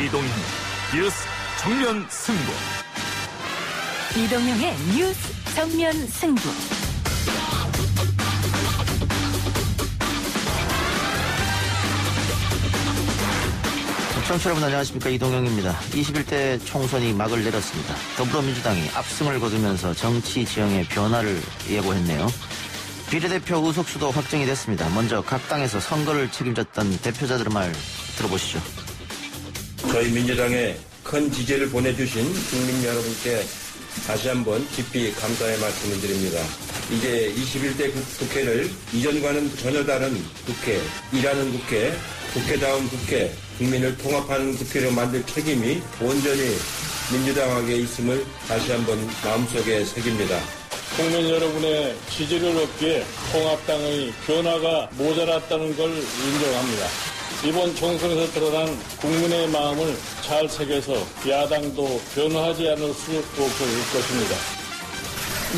이동형 뉴스 정면 승부. 이동형의 뉴스 정면 승부. 청취자 여러분 안녕하십니까. 이동형입니다. 21대 총선이 막을 내렸습니다. 더불어민주당이 압승을 거두면서 정치 지형의 변화를 예고했네요. 비례대표 의석수도 확정이 됐습니다. 먼저 각 당에서 선거를 책임졌던 대표자들의 말 들어보시죠. 저희 민주당에 큰 지지를 보내주신 국민 여러분께 다시 한번 깊이 감사의 말씀을 드립니다. 이제 21대 국회를 이전과는 전혀 다른 국회, 일하는 국회, 국회다운 국회, 국민을 통합하는 국회로 만들 책임이 온전히 민주당에게 있음을 다시 한번 마음속에 새깁니다. 국민 여러분의 지지를 얻기에 통합당의 변화가 모자랐다는 걸 인정합니다. 이번 총선에서 드러난 국민의 마음을 잘 새겨서 야당도 변화하지 않을 수 없을 것입니다.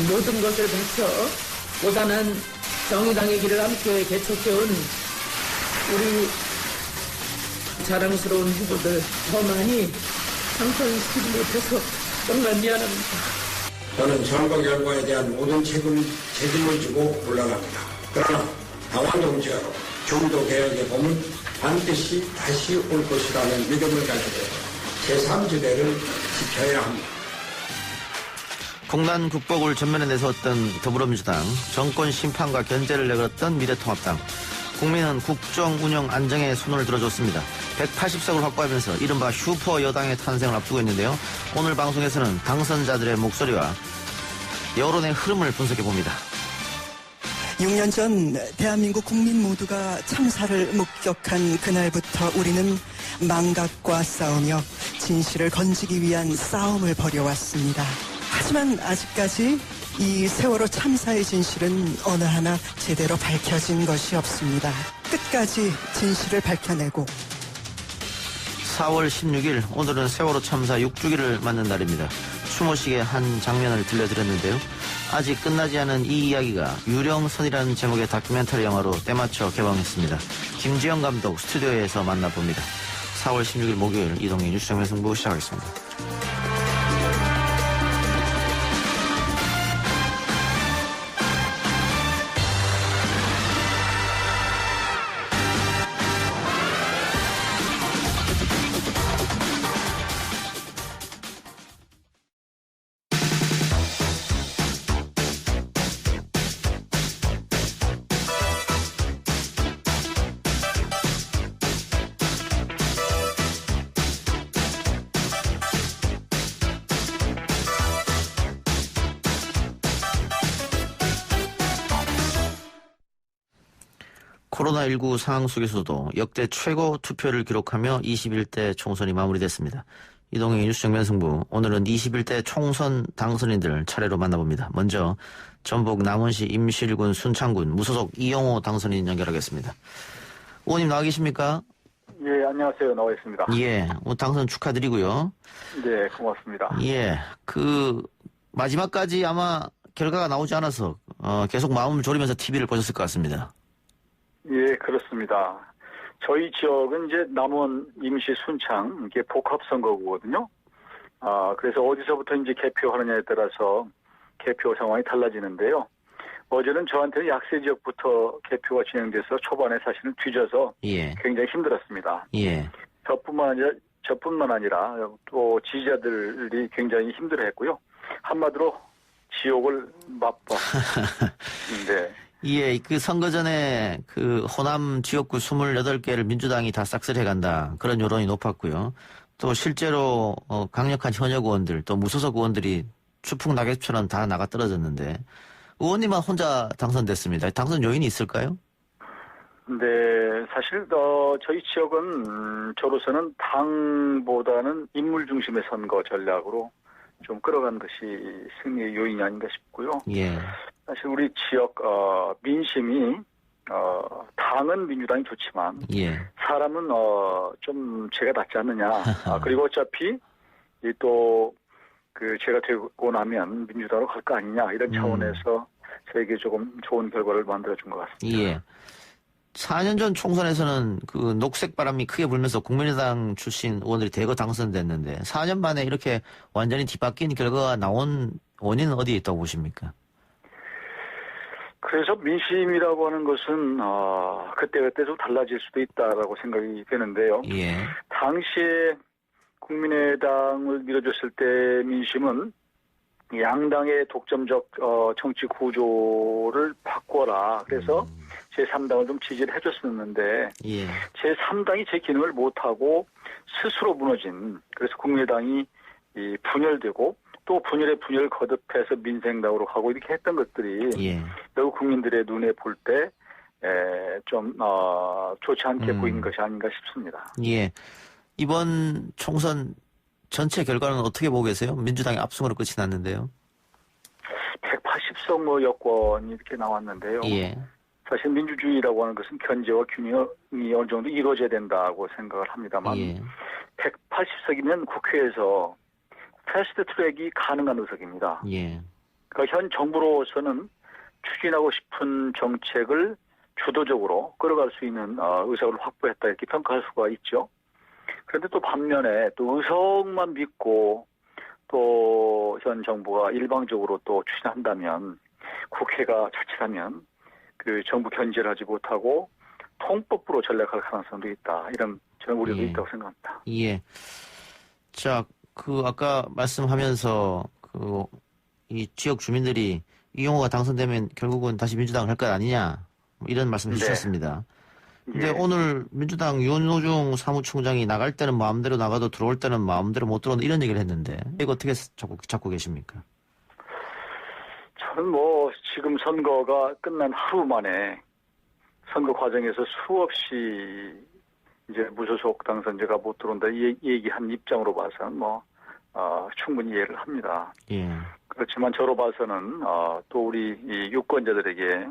모든 것을 바쳐 보다는 정의당의 길을 함께 개척해온 우리 자랑스러운 후보들 더 많이 당선시키지 못해서 정말 미안합니다. 저는 선거 결과에 대한 모든 책임을 지고 물러납니다. 그러나 당원 동지여로 중도 개혁의 봄은 반드시 다시 올 것이라는 믿음을 가지고 제3지대를 지켜야 합니다. 국난 극복을 전면에 내세웠던 더불어민주당, 정권 심판과 견제를 내걸었던 미래통합당. 국민은 국정 운영 안정에 손을 들어줬습니다. 180석을 확보하면서 이른바 슈퍼 여당의 탄생을 앞두고 있는데요. 오늘 방송에서는 당선자들의 목소리와 여론의 흐름을 분석해봅니다. 6년 전 대한민국 국민 모두가 참사를 목격한 그날부터 우리는 망각과 싸우며 진실을 건지기 위한 싸움을 벌여왔습니다. 하지만 아직까지 이 세월호 참사의 진실은 어느 하나 제대로 밝혀진 것이 없습니다. 끝까지 진실을 밝혀내고 4월 16일 오늘은 세월호 참사 6주기를 맞는 날입니다. 추모식의 한 장면을 들려드렸는데요. 아직 끝나지 않은 이 이야기가 유령선이라는 제목의 다큐멘터리 영화로 때맞춰 개봉했습니다. 김지영 감독 스튜디오에서 만나봅니다. 4월 16일 목요일 이동희 뉴스 정면 승부 시작하겠습니다. 코로나19 상황 속에서도 역대 최고 투표를 기록하며 21대 총선이 마무리됐습니다. 이동희 뉴스 정면 승부. 오늘은 21대 총선 당선인들 차례로 만나봅니다. 먼저 전북 남원시 임실군 순창군 무소속 이영호 당선인 연결하겠습니다. 의원님 나와 계십니까? 예, 안녕하세요. 나와 있습니다. 예, 오늘 당선 축하드리고요. 네, 고맙습니다. 예, 마지막까지 아마 결과가 나오지 않아서 계속 마음을 졸이면서 TV를 보셨을 것 같습니다. 예, 그렇습니다. 저희 지역은 이제 남원, 임시, 순창 이게 복합선거구거든요. 그래서 어디서부터 이제 개표하느냐에 따라서 개표 상황이 달라지는데요. 어제는 저한테는 약세 지역부터 개표가 진행돼서 초반에 사실은 뒤져서 예. 굉장히 힘들었습니다. 예. 저뿐만 아니라 또 지지자들이 굉장히 힘들어했고요. 한마디로 지옥을 맛봤습니다. 네. 예, 선거 전에 호남 지역구 28개를 민주당이 다 싹쓸이 해간다. 그런 여론이 높았고요. 또 실제로 강력한 현역 의원들, 또 무소속 의원들이 추풍 낙엽처럼 다 나가 떨어졌는데 의원님만 혼자 당선됐습니다. 당선 요인이 있을까요? 네, 사실 저희 지역은 저로서는 당보다는 인물 중심의 선거 전략으로 좀 끌어간 것이 승리의 요인이 아닌가 싶고요. 예. 사실 우리 지역 민심이 당은 민주당이 좋지만 예. 사람은 좀 제가 낫지 않느냐. 그리고 어차피 또 제가 되고 나면 민주당으로 갈 거 아니냐 이런 차원에서 저에게 조금 좋은 결과를 만들어준 것 같습니다. 예. 4년 전 총선에서는 그 녹색 바람이 크게 불면서 국민의당 출신 의원들이 대거 당선됐는데 4년 만에 이렇게 완전히 뒤바뀐 결과가 나온 원인은 어디에 있다고 보십니까? 그래서 민심이라고 하는 것은 그때그때 좀 달라질 수도 있다라고 생각이 되는데요. 예. 당시에 국민의당을 밀어줬을 때 민심은 양당의 독점적 정치 구조를 바꿔라. 그래서 제3당을 좀 지지를 해줬었는데 예. 제3당이 제 기능을 못하고 스스로 무너진, 그래서 국민의당이 분열되고 또 분열을 거듭해서 민생당으로 가고 이렇게 했던 것들이 예. 결국 국민들의 눈에 볼 때 좀 좋지 않게 보이는 것이 아닌가 싶습니다. 예. 이번 총선 전체 결과는 어떻게 보고 계세요? 민주당이 압승으로 끝이 났는데요. 180석 여권이 이렇게 나왔는데요. 예. 사실 민주주의라고 하는 것은 견제와 균형이 어느 정도 이루어져야 된다고 생각을 합니다만 예. 180석이면 국회에서 패스트 트랙이 가능한 의석입니다. 예. 그러니까 현 정부로서는 추진하고 싶은 정책을 주도적으로 끌어갈 수 있는 의석을 확보했다 이렇게 평가할 수가 있죠. 그런데 또 반면에 또 의석만 믿고 또 현 정부가 일방적으로 또 추진한다면 국회가 자칫하면 그 정부 견제를 하지 못하고 통법부로 전락할 가능성도 있다. 이런 저는 우려도 예. 있다고 생각합니다. 예. 자, 그 아까 말씀하면서 그 이 지역 주민들이 이용호가 당선되면 결국은 다시 민주당을 할 것 아니냐 뭐 이런 말씀을 네. 주셨습니다. 근데 예. 오늘 민주당 윤호중 사무총장이 나갈 때는 마음대로 나가도 들어올 때는 마음대로 못 들어온다 이런 얘기를 했는데 이거 어떻게 잡고 계십니까? 저는 지금 선거가 끝난 하루 만에 선거 과정에서 수없이 이제 무소속 당선자가 못 들어온다 이 얘기한 입장으로 봐서는 충분히 이해를 합니다. 예. 그렇지만 저로 봐서는 또 우리 이 유권자들에게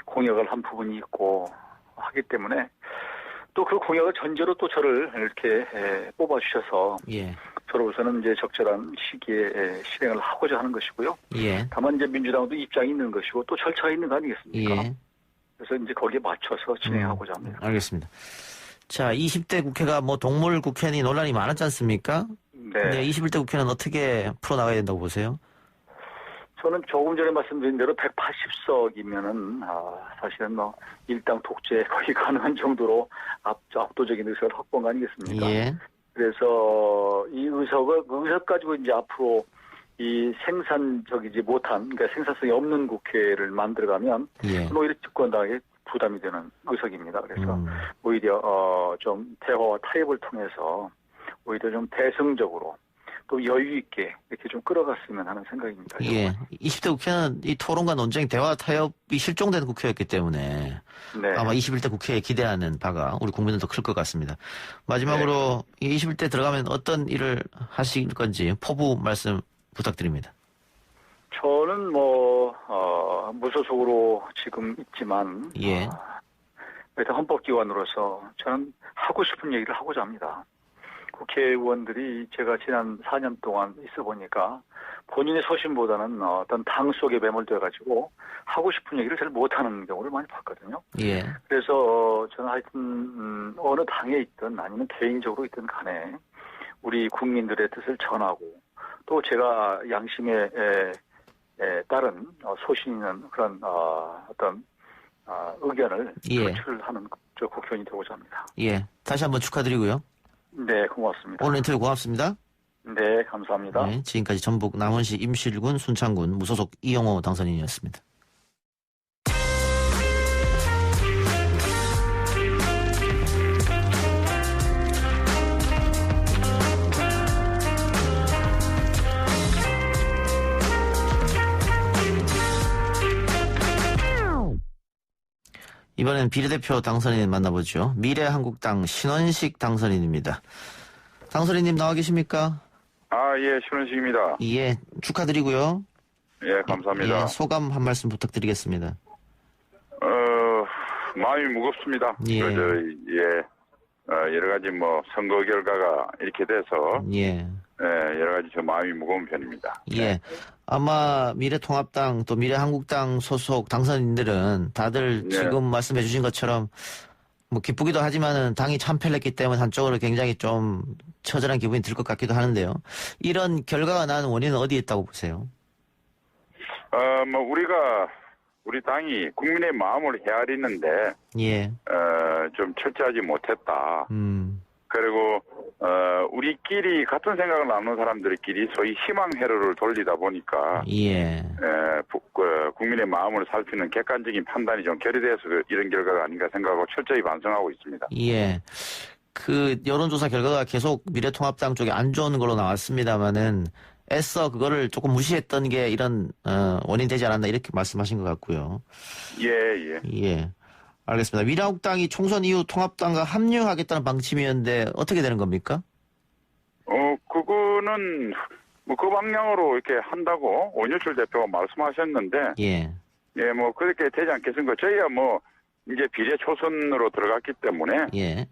공약을 한 부분이 있고 하기 때문에 또 그 공약을 전제로 또 저를 이렇게 뽑아주셔서 예. 저로서는 이제 적절한 시기에 실행을 하고자 하는 것이고요. 예. 다만 이제 민주당도 입장이 있는 것이고 또 절차가 있는 거 아니겠습니까? 예. 그래서 이제 거기에 맞춰서 진행하고자 합니다. 알겠습니다. 자, 20대 국회가 동물 국회니 논란이 많았지 않습니까? 네. 21대 국회는 어떻게 풀어나가야 된다고 보세요? 저는 조금 전에 말씀드린 대로 180석이면은 사실은 일당 독재 거의 가능한 정도로 압도적인 의석을 확보한 거 아니겠습니까? 예. 그래서 이 의석 가지고 이제 앞으로 이 생산적이지 못한, 그러니까 생산성이 없는 국회를 만들어가면 예. 오히려 집권당에게 부담이 되는 의석입니다. 그래서 오히려 좀 대화와 타협을 통해서 오히려 좀 대승적으로 또 여유 있게 이렇게 좀 끌어갔으면 하는 생각입니다. 예. 20대 국회는 이 토론과 논쟁, 대화, 타협이 실종된 국회였기 때문에 네. 아마 21대 국회에 기대하는 바가 우리 국민들도 클 것 같습니다. 마지막으로 네. 21대 들어가면 어떤 일을 하실 건지 포부 말씀 부탁드립니다. 저는 무소속으로 지금 있지만 예. 일단 헌법기관으로서 저는 하고 싶은 얘기를 하고자 합니다. 국회의원들이 제가 지난 4년 동안 있어 보니까 본인의 소신보다는 어떤 당 속에 매몰돼가지고 하고 싶은 얘기를 잘 못하는 경우를 많이 봤거든요. 예. 그래서 저는 하여튼 어느 당에 있든 아니면 개인적으로 있든 간에 우리 국민들의 뜻을 전하고 또 제가 양심에 따른 소신 있는 그런 어떤 의견을 예. 표출하는 저 국회의원이 되고자 합니다. 예. 다시 한번 축하드리고요. 네, 고맙습니다. 오늘 인터뷰 고맙습니다. 네, 감사합니다. 네, 지금까지 전북 남원시 임실군 순창군 무소속 이용호 당선인이었습니다. 이번엔 비례대표 당선인 만나보죠. 미래한국당 신원식 당선인입니다. 당선인님 나와 계십니까? 예, 신원식입니다. 예, 축하드리고요. 예, 감사합니다. 예, 소감 한 말씀 부탁드리겠습니다. 마음이 무겁습니다. 예. 여러 가지 선거 결과가 이렇게 돼서, 예. 여러 가지 저 마음이 무거운 편입니다. 예. 아마 미래통합당 또 미래한국당 소속 당선인들은 다들 네. 지금 말씀해 주신 것처럼 뭐 기쁘기도 하지만은 당이 참패했기 때문에 한쪽으로 굉장히 좀 처절한 기분이 들 것 같기도 하는데요. 이런 결과가 난 원인은 어디에 있다고 보세요? 뭐 우리 당이 국민의 마음을 헤아리는데 예. 좀 철저하지 못했다. 그리고 우리끼리 같은 생각을 나누는 사람들끼리 소위 희망 회로를 돌리다 보니까 예. 국민의 마음을 살피는 객관적인 판단이 좀 결여돼서 이런 결과가 아닌가 생각하고 철저히 반성하고 있습니다. 예. 그 여론조사 결과가 계속 미래통합당 쪽에 안 좋은 걸로 나왔습니다만은 애써 그거를 조금 무시했던 게 이런 원인이 되지 않았나 이렇게 말씀하신 것 같고요. 예. 예. 알겠습니다. 미래한국당이 총선 이후 통합당과 합류하겠다는 방침이었는데 어떻게 되는 겁니까? 그거는 뭐 그 방향으로 이렇게 한다고 원유철 대표가 말씀하셨는데 예. 예, 뭐 그렇게 되지 않겠습니까? 저희가 뭐 이제 비례 초선으로 들어갔기 때문에 예.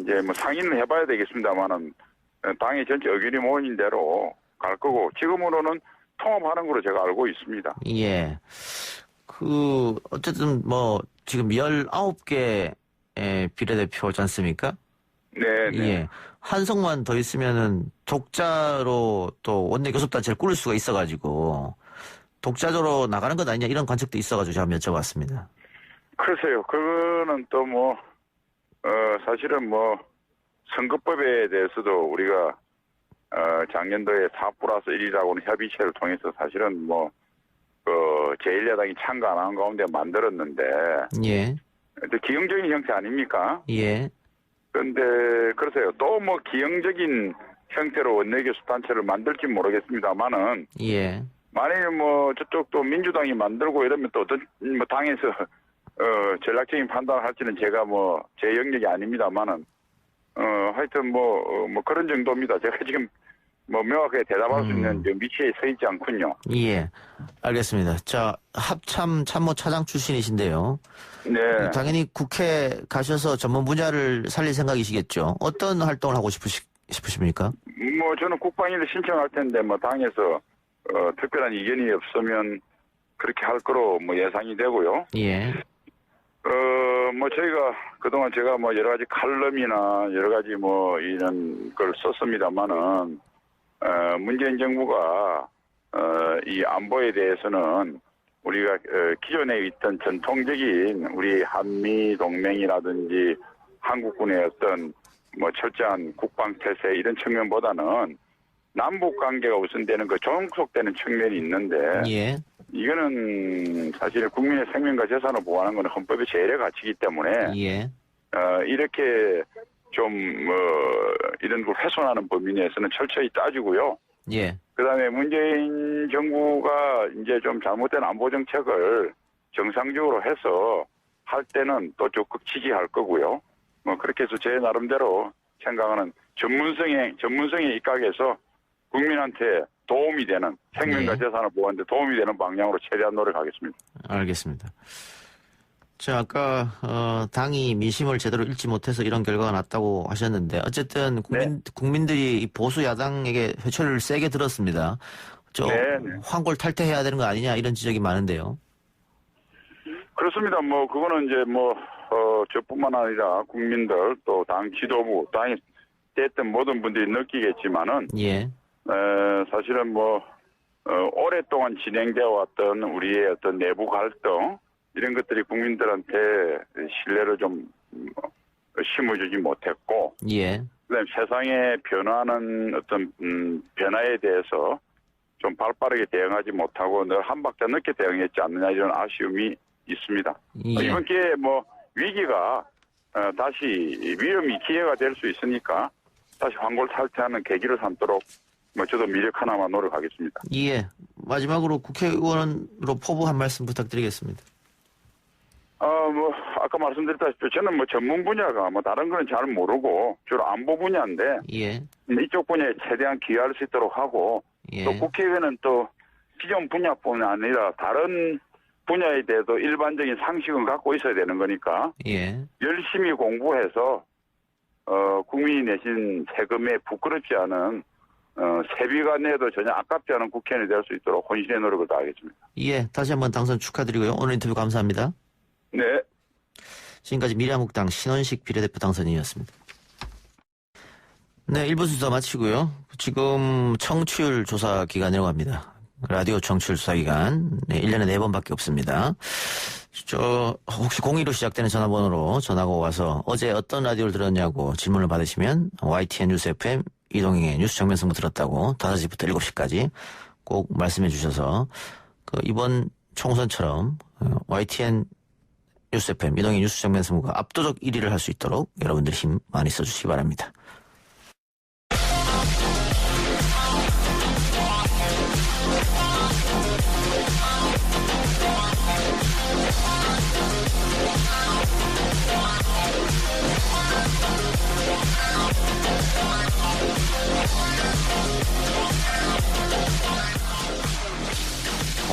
이제 뭐 상의는 해봐야 되겠습니다만은 당의 전체 의견이 모인 대로 갈 거고 지금으로는 통합하는 걸로 제가 알고 있습니다. 예. 어쨌든 뭐 지금 19개 비례대표지 않습니까? 네. 예. 한석만 더 있으면은 독자로 또 원내 교섭단체를 꾸릴 수가 있어가지고 독자적으로 나가는 것 아니냐 이런 관측도 있어가지고 제가 여쭤봤습니다. 글쎄요. 그거는 또 뭐 사실은 뭐 선거법에 대해서도 우리가 작년도에 4+1이라고는 협의체를 통해서 사실은 뭐 제1야당이 참가 안 한 가운데 만들었는데 예. 또 기형적인 형태 아닙니까? 예. 그런데 그러세요. 또 뭐 기형적인 형태로 원내교섭단체를 만들지 모르겠습니다만은 예. 만약에 뭐 저쪽도 민주당이 만들고 이러면 또 어떤 뭐 당에서 전략적인 판단을 할지는 제가 뭐 제 영역이 아닙니다만은 하여튼 뭐 그런 정도입니다. 제가 지금 뭐 명확하게 대답할 수 있는 위치에 서 있지 않군요. 예. 알겠습니다. 자, 합참 참모 차장 출신이신데요. 네. 당연히 국회 가셔서 전문 분야를 살릴 생각이시겠죠. 어떤 활동을 하고 싶으십니까? 뭐 저는 국방위를 신청할 텐데 뭐 당에서 특별한 이견이 없으면 그렇게 할 거로 뭐 예상이 되고요. 예. 뭐 저희가 그동안 제가 뭐 여러 가지 칼럼이나 여러 가지 뭐 이런 걸 썼습니다만은 문재인 정부가 이 안보에 대해서는 우리가 기존에 있던 전통적인 우리 한미 동맹이라든지 한국군의 어떤 뭐 철저한 국방 태세 이런 측면보다는 남북 관계가 우선되는 그 종속되는 측면이 있는데 예. 이거는 사실 국민의 생명과 재산을 보호하는 것은 헌법의 제일의 가치이기 때문에 예. 이렇게 좀 이런 걸 훼손하는 범위 내에서는 철저히 따지고요. 예. 그다음에 문재인 정부가 이제 좀 잘못된 안보 정책을 정상적으로 해서 할 때는 또 적극 지지할 거고요. 뭐 그렇게 해서 제 나름대로 생각하는 전문성에 입각해서 국민한테 도움이 되는 생명과 재산을 보호하는 데 도움이 되는 방향으로 최대한 노력하겠습니다. 알겠습니다. 자, 아까 당이 민심을 제대로 읽지 못해서 이런 결과가 났다고 하셨는데 어쨌든 국민들이 이 보수 야당에게 회초리를 세게 들었습니다. 황골 탈퇴해야 되는 거 아니냐 이런 지적이 많은데요. 그렇습니다. 뭐 그거는 이제 뭐 저뿐만 아니라 국민들 또 당 지도부, 당이 됐던 모든 분들이 느끼겠지만은 예. 사실은 뭐 오랫동안 진행되어 왔던 우리의 어떤 내부 갈등 이런 것들이 국민들한테 신뢰를 좀 심어주지 못했고, 예. 그다음에 세상에 변화하는 어떤 변화에 대해서 좀 발빠르게 대응하지 못하고 늘 한 박자 늦게 대응했지 않느냐 이런 아쉬움이 있습니다. 예. 이번 기회에 뭐 위기가 다시 위험이 기회가 될 수 있으니까 다시 황골 탈퇴하는 계기를 삼도록 뭐 저도 미력 하나만 노력하겠습니다. 예. 마지막으로 국회의원으로 포부 한 말씀 부탁드리겠습니다. 뭐 아까 말씀드렸다시피 저는 뭐 전문 분야가 뭐 다른 거는 잘 모르고 주로 안보 분야인데 예. 이쪽 분야에 최대한 기여할 수 있도록 하고 예. 또 국회의원은 또 기존 분야뿐만 아니라 다른 분야에 대해서 일반적인 상식은 갖고 있어야 되는 거니까 예. 열심히 공부해서 국민이 내신 세금에 부끄럽지 않은 세비가 내도 전혀 아깝지 않은 국회의원이 될 수 있도록 혼신의 노력을 다하겠습니다. 예. 다시 한번 당선 축하드리고요. 오늘 인터뷰 감사합니다. 네. 지금까지 미래한국당 신원식 비례대표 당선인이었습니다. 네, 1부 순서 마치고요. 지금 청취율 조사 기간이라고 합니다. 라디오 청취율 조사 기간. 네, 1년에 4번밖에 없습니다. 혹시 02로 시작되는 전화번호로 전화가 와서 어제 어떤 라디오를 들었냐고 질문을 받으시면 YTN 뉴스 FM 이동행의 뉴스 정면 승부 들었다고 5시부터 7시까지 꼭 말씀해 주셔서 이번 총선처럼 YTN 뉴스 FM 이동행의 뉴스 정면 승부가 압도적 1위를 할 수 있도록 여러분들 힘 많이 써주시기 바랍니다.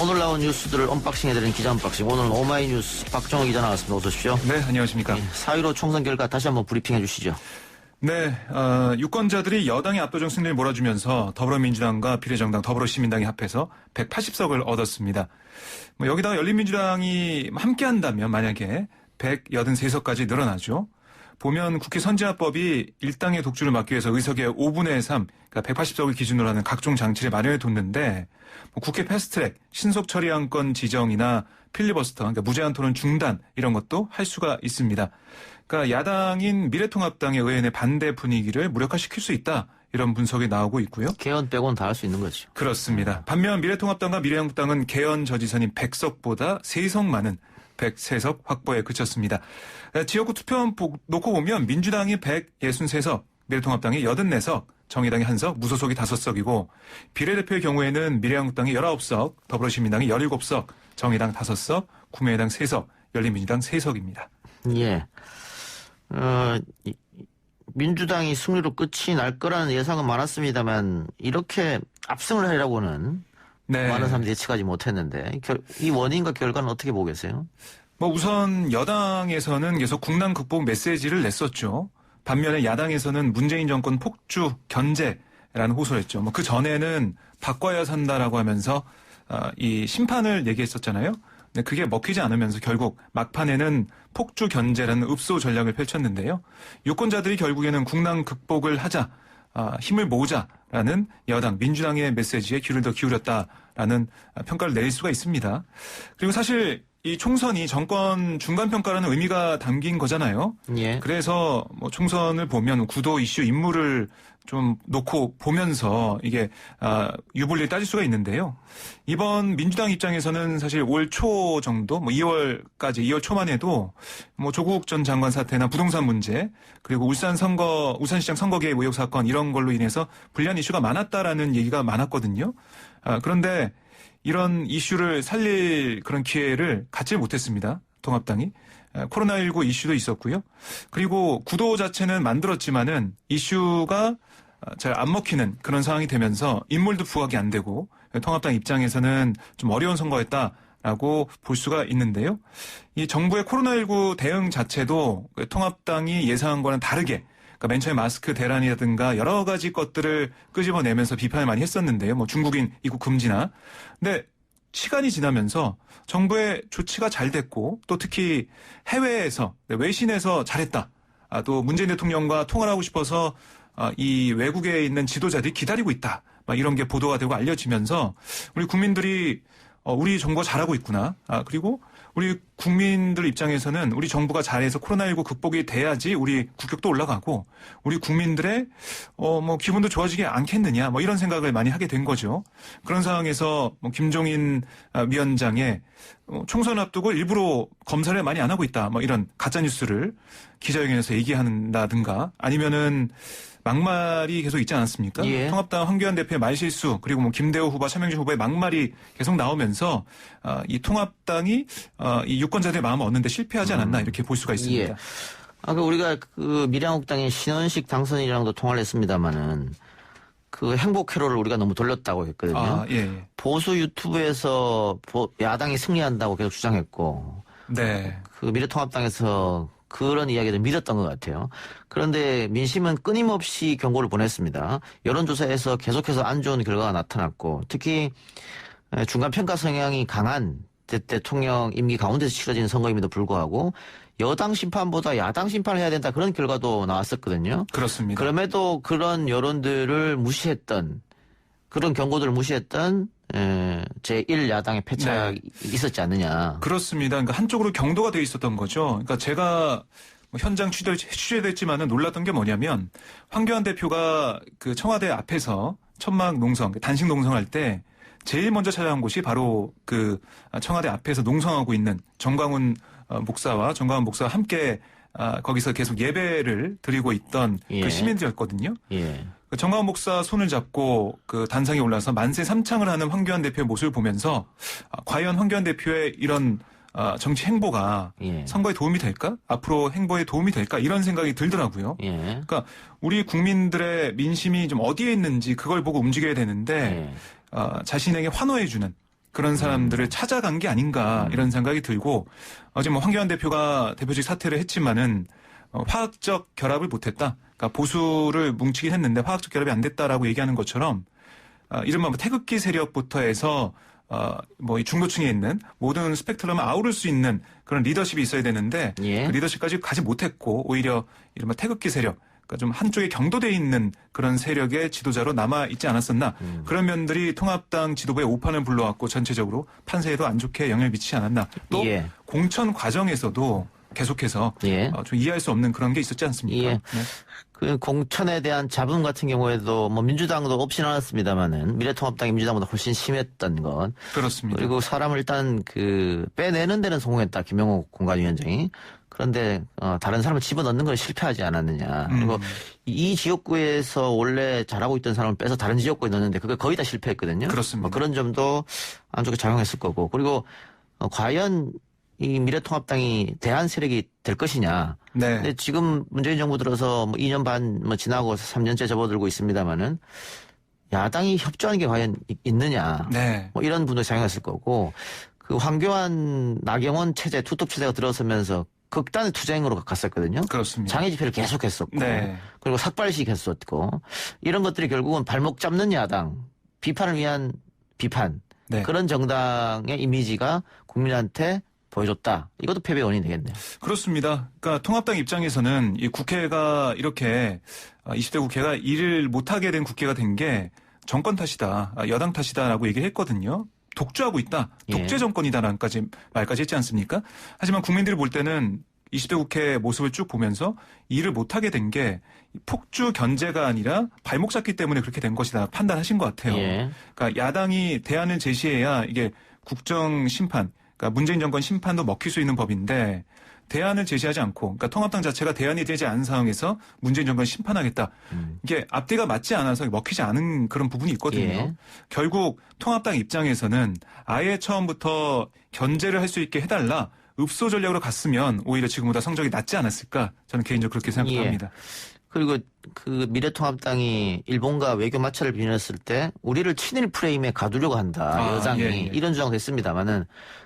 오늘 나온 뉴스들을 언박싱해드리는 기자 언박싱. 오늘은 오마이뉴스 박정호 기자 나왔습니다. 어서 오십시오. 네, 안녕하십니까. 4.15 총선 결과 다시 한번 브리핑해 주시죠. 네, 유권자들이 여당의 압도적 승리를 몰아주면서 더불어민주당과 비례정당 더불어시민당이 합해서 180석을 얻었습니다. 여기다가 열린민주당이 함께한다면 만약에 183석까지 늘어나죠. 보면 국회 선진화법이 일당의 독주를 막기 위해서 의석의 5분의 3, 그러니까 180석을 기준으로 하는 각종 장치를 마련해 뒀는데 국회 패스트트랙, 신속 처리안건 지정이나 필리버스터, 그러니까 무제한 토론 중단 이런 것도 할 수가 있습니다. 그러니까 야당인 미래통합당의 의원의 반대 분위기를 무력화시킬 수 있다. 이런 분석이 나오고 있고요. 개헌 빼고는 다 할 수 있는 거죠. 그렇습니다. 반면 미래통합당과 미래한국당은 개헌 저지선인 100석보다 3석 많은 103석 확보에 그쳤습니다. 지역구 투표원 놓고 보면 민주당이 163석, 미래통합당이 84석, 정의당이 1석, 무소속이 5석이고 비례대표의 경우에는 미래한국당이 19석, 더불어시민당이 17석, 정의당 5석, 국민의당 3석, 열린민주당 3석입니다. 예. 민주당이 승리로 끝이 날 거라는 예상은 많았습니다만 이렇게 압승을 하려고는 네. 많은 사람들이 예측하지 못했는데 이 원인과 결과는 어떻게 보고 계세요? 우선 여당에서는 계속 국난 극복 메시지를 냈었죠. 반면에 야당에서는 문재인 정권 폭주 견제라는 호소를 했죠. 그 전에는 바꿔야 산다라고 하면서 이 심판을 얘기했었잖아요. 근데 그게 먹히지 않으면서 결국 막판에는 폭주 견제라는 읍소 전략을 펼쳤는데요. 유권자들이 결국에는 국난 극복을 하자, 힘을 모으자라는 여당 민주당의 메시지에 귀를 더 기울였다라는 평가를 내릴 수가 있습니다. 그리고 사실 이 총선이 정권 중간평가라는 의미가 담긴 거잖아요. 예. 그래서 총선을 보면 구도 이슈 인물을 좀 놓고 보면서 이게 유불리를 따질 수가 있는데요. 이번 민주당 입장에서는 사실 올 초 정도 2월 초만 해도 조국 전 장관 사태나 부동산 문제 그리고 울산시장 선거 개입 의혹 사건 이런 걸로 인해서 불리한 이슈가 많았다라는 얘기가 많았거든요. 그런데 이런 이슈를 살릴 그런 기회를 갖지 못했습니다. 통합당이. 코로나19 이슈도 있었고요. 그리고 구도 자체는 만들었지만은 이슈가 잘 안 먹히는 그런 상황이 되면서 인물도 부각이 안 되고 통합당 입장에서는 좀 어려운 선거였다라고 볼 수가 있는데요. 이 정부의 코로나19 대응 자체도 통합당이 예상한 거는 다르게 그러니까 맨 처음에 마스크 대란이라든가 여러 가지 것들을 끄집어내면서 비판을 많이 했었는데요. 중국인 입국 금지나. 근데 시간이 지나면서 정부의 조치가 잘 됐고 또 특히 해외에서 외신에서 잘했다. 또 문재인 대통령과 통화를 하고 싶어서 이 외국에 있는 지도자들이 기다리고 있다. 이런 게 보도가 되고 알려지면서 우리 국민들이 우리 정부가 잘하고 있구나. 그리고 우리 국민들 입장에서는 우리 정부가 잘해서 코로나19 극복이 돼야지 우리 국격도 올라가고 우리 국민들의 기분도 좋아지지 않겠느냐 이런 생각을 많이 하게 된 거죠. 그런 상황에서 김종인 위원장의 총선 앞두고 일부러 검사를 많이 안 하고 있다. 이런 가짜 뉴스를 기자회견에서 얘기한다든가 아니면은 막말이 계속 있지 않았습니까? 예. 통합당 황교안 대표의 말실수 그리고 김대호 후보, 차명진 후보의 막말이 계속 나오면서 이 통합당이 이 유권자들의 마음을 얻는 데 실패하지 않았나 이렇게 볼 수가 있습니다. 예. 아까 우리가 미래한국당의 신원식 당선인이랑도 통화를 했습니다마는 행복 회로를 우리가 너무 돌렸다고 했거든요. 예. 보수 유튜브에서 야당이 승리한다고 계속 주장했고 네. 미래통합당에서 그런 이야기를 믿었던 것 같아요. 그런데 민심은 끊임없이 경고를 보냈습니다. 여론조사에서 계속해서 안 좋은 결과가 나타났고 특히 중간평가 성향이 강한 20대 대통령 임기 가운데서 치러진 선거임에도 불구하고 여당 심판보다 야당 심판을 해야 된다 그런 결과도 나왔었거든요. 그렇습니다. 그럼에도 그런 여론들을 무시했던 그런 경고들을 무시했던 제1야당의 패착이 있었지 않느냐. 그렇습니다. 그러니까 한쪽으로 경도가 돼 있었던 거죠. 그러니까 제가 현장 취재됐지만은 놀랐던 게 뭐냐면 황교안 대표가 그 청와대 앞에서 천막 농성, 단식 농성할 때 제일 먼저 찾아간 곳이 바로 그 청와대 앞에서 농성하고 있는 정광훈 목사와 함께 거기서 계속 예배를 드리고 있던 그 시민들이었거든요. 정광훈 목사 손을 잡고 그 단상에 올라서 만세 삼창을 하는 황교안 대표의 모습을 보면서 과연 황교안 대표의 이런 정치 행보가 선거에 도움이 될까? 앞으로 행보에 도움이 될까? 이런 생각이 들더라고요. 그러니까 우리 국민들의 민심이 좀 어디에 있는지 그걸 보고 움직여야 되는데 자신에게 환호해주는 그런 사람들을 찾아간 게 아닌가 이런 생각이 들고 어제 뭐 황교안 대표가 대표직 사퇴를 했지만은 화학적 결합을 못했다. 그러니까 보수를 뭉치긴 했는데 화학적 결합이 안 됐다라고 얘기하는 것처럼 이른바 뭐 태극기 세력부터 해서 뭐 이 중도층에 있는 모든 스펙트럼을 아우를 수 있는 그런 리더십이 있어야 되는데 그 리더십까지 가지 못했고 오히려 이른바 태극기 세력 그러니까 좀 한쪽에 경도돼 있는 그런 세력의 지도자로 남아 있지 않았었나 그런 면들이 통합당 지도부의 오판을 불러왔고 전체적으로 판세에도 안 좋게 영향을 미치지 않았나 또 공천 과정에서도 계속해서 좀 이해할 수 없는 그런 게 있었지 않습니까? 그 공천에 대한 잡음 같은 경우에도 뭐 민주당도 없진 않았습니다만은 미래통합당이 민주당보다 훨씬 심했던 것. 그렇습니다. 그리고 사람을 일단 그 빼내는 데는 성공했다. 김영호 공관위원장이. 그런데 다른 사람을 집어넣는 건 실패하지 않았느냐. 그리고 이 지역구에서 원래 잘하고 있던 사람을 빼서 다른 지역구에 넣었는데 그게 거의 다 실패했거든요. 그렇습니다. 뭐 그런 점도 안 좋게 작용했을 거고. 그리고 과연 이 미래통합당이 대안 세력이 될 것이냐. 근데 지금 문재인 정부 들어서 뭐 2년 반 뭐 지나고 3년째 접어들고 있습니다만은 야당이 협조하는 게 과연 있느냐. 뭐 이런 분도 작용했을 거고 그 황교안 나경원 체제 투톱 체제가 들어서면서 극단의 투쟁으로 갔었거든요. 그렇습니다. 장애 집회를 계속했었고 그리고 삭발식 했었고 이런 것들이 결국은 발목 잡는 야당 비판을 위한 비판 그런 정당의 이미지가 국민한테 보여줬다. 이것도 패배의 원인이 되겠네요. 그렇습니다. 그러니까 통합당 입장에서는 이 국회가 이렇게 20대 국회가 일을 못하게 된 국회가 된 게 정권 탓이다. 여당 탓이다라고 얘기를 했거든요. 독주하고 있다. 독재 정권이다라는 말까지 했지 않습니까? 하지만 국민들이 볼 때는 20대 국회 모습을 쭉 보면서 일을 못하게 된 게 폭주 견제가 아니라 발목 잡기 때문에 그렇게 된 것이다 판단하신 것 같아요. 그러니까 야당이 대안을 제시해야 이게 국정 심판 그러니까 문재인 정권 심판도 먹힐 수 있는 법인데 대안을 제시하지 않고 그러니까 통합당 자체가 대안이 되지 않은 상황에서 문재인 정권 심판하겠다. 이게 앞뒤가 맞지 않아서 먹히지 않은 그런 부분이 있거든요. 결국 통합당 입장에서는 아예 처음부터 견제를 할 수 있게 해달라. 읍소 전략으로 갔으면 오히려 지금보다 성적이 낫지 않았을까. 저는 개인적으로 그렇게 생각합니다. 그리고 그 미래통합당이 일본과 외교 마찰을 빚었을 때 우리를 친일 프레임에 가두려고 한다. 여당이 이런 주장도 했습니다만은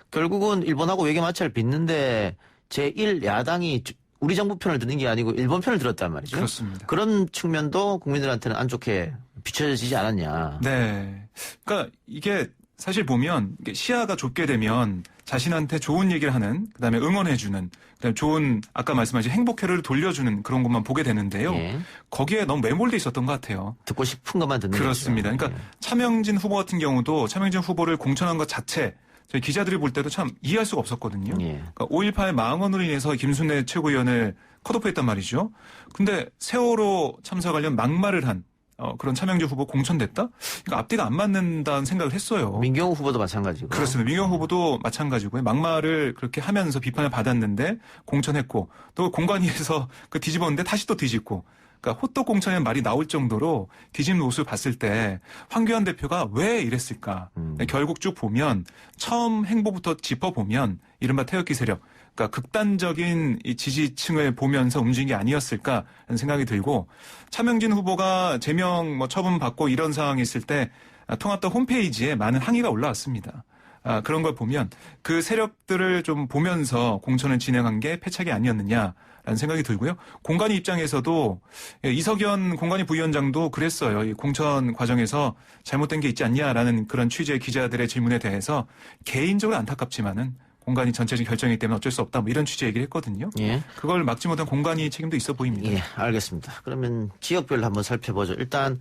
결국은 일본하고 외교 마찰을 빚는데 제1야당이 우리 정부 편을 드는 게 아니고 일본 편을 들었단 말이죠. 그렇습니다. 그런 측면도 국민들한테는 안 좋게 비춰지지 않았냐. 그러니까 이게 사실 보면 시야가 좁게 되면 자신한테 좋은 얘기를 하는 그다음에 응원해주는 그다음에 좋은 아까 말씀하신 행복회를 돌려주는 그런 것만 보게 되는데요. 거기에 너무 매몰돼 있었던 것 같아요. 듣고 싶은 것만 듣는 그렇습니다. 거죠. 그러니까 차명진 후보 같은 경우도 차명진 후보를 공천한 것 자체 저희 기자들이 볼 때도 참 이해할 수가 없었거든요. 그러니까 5.18 망언으로 인해서 김순례 최고위원을 컷오프했단 말이죠. 근데 세월호 참사 관련 막말을 한 그런 차명진 후보 공천됐다? 그러니까 앞뒤가 안 맞는다는 생각을 했어요. 민경호 후보도 마찬가지고. 그렇습니다. 민경호 후보도 마찬가지고요. 막말을 그렇게 하면서 비판을 받았는데 공천했고 또 공관위에서 그 뒤집었는데 다시 또 뒤집고 그러니까 호떡 공천의 말이 나올 정도로 뒤집는 모습을 봤을 때 황교안 대표가 왜 이랬을까? 결국 쭉 보면 처음 행보부터 짚어보면 이른바 태극기 세력 그러니까 극단적인 이 지지층을 보면서 움직인 게 아니었을까라는 생각이 들고 차명진 후보가 제명 처분 받고 이런 상황이 있을 때 통합당 홈페이지에 많은 항의가 올라왔습니다. 그런 걸 보면 그 세력들을 좀 보면서 공천을 진행한 게 패착이 아니었느냐라는 생각이 들고요. 공관위 입장에서도 이석연 공관위 부위원장도 그랬어요. 이 공천 과정에서 잘못된 게 있지 않냐라는 그런 취지의 기자들의 질문에 대해서 개인적으로 안타깝지만은 공관위 전체적인 결정이기 때문에 어쩔 수 없다 뭐 이런 취지의 얘기를 했거든요. 예. 그걸 막지 못한 공관위 책임도 있어 보입니다. 예, 알겠습니다. 그러면 지역별로 한번 살펴보죠. 일단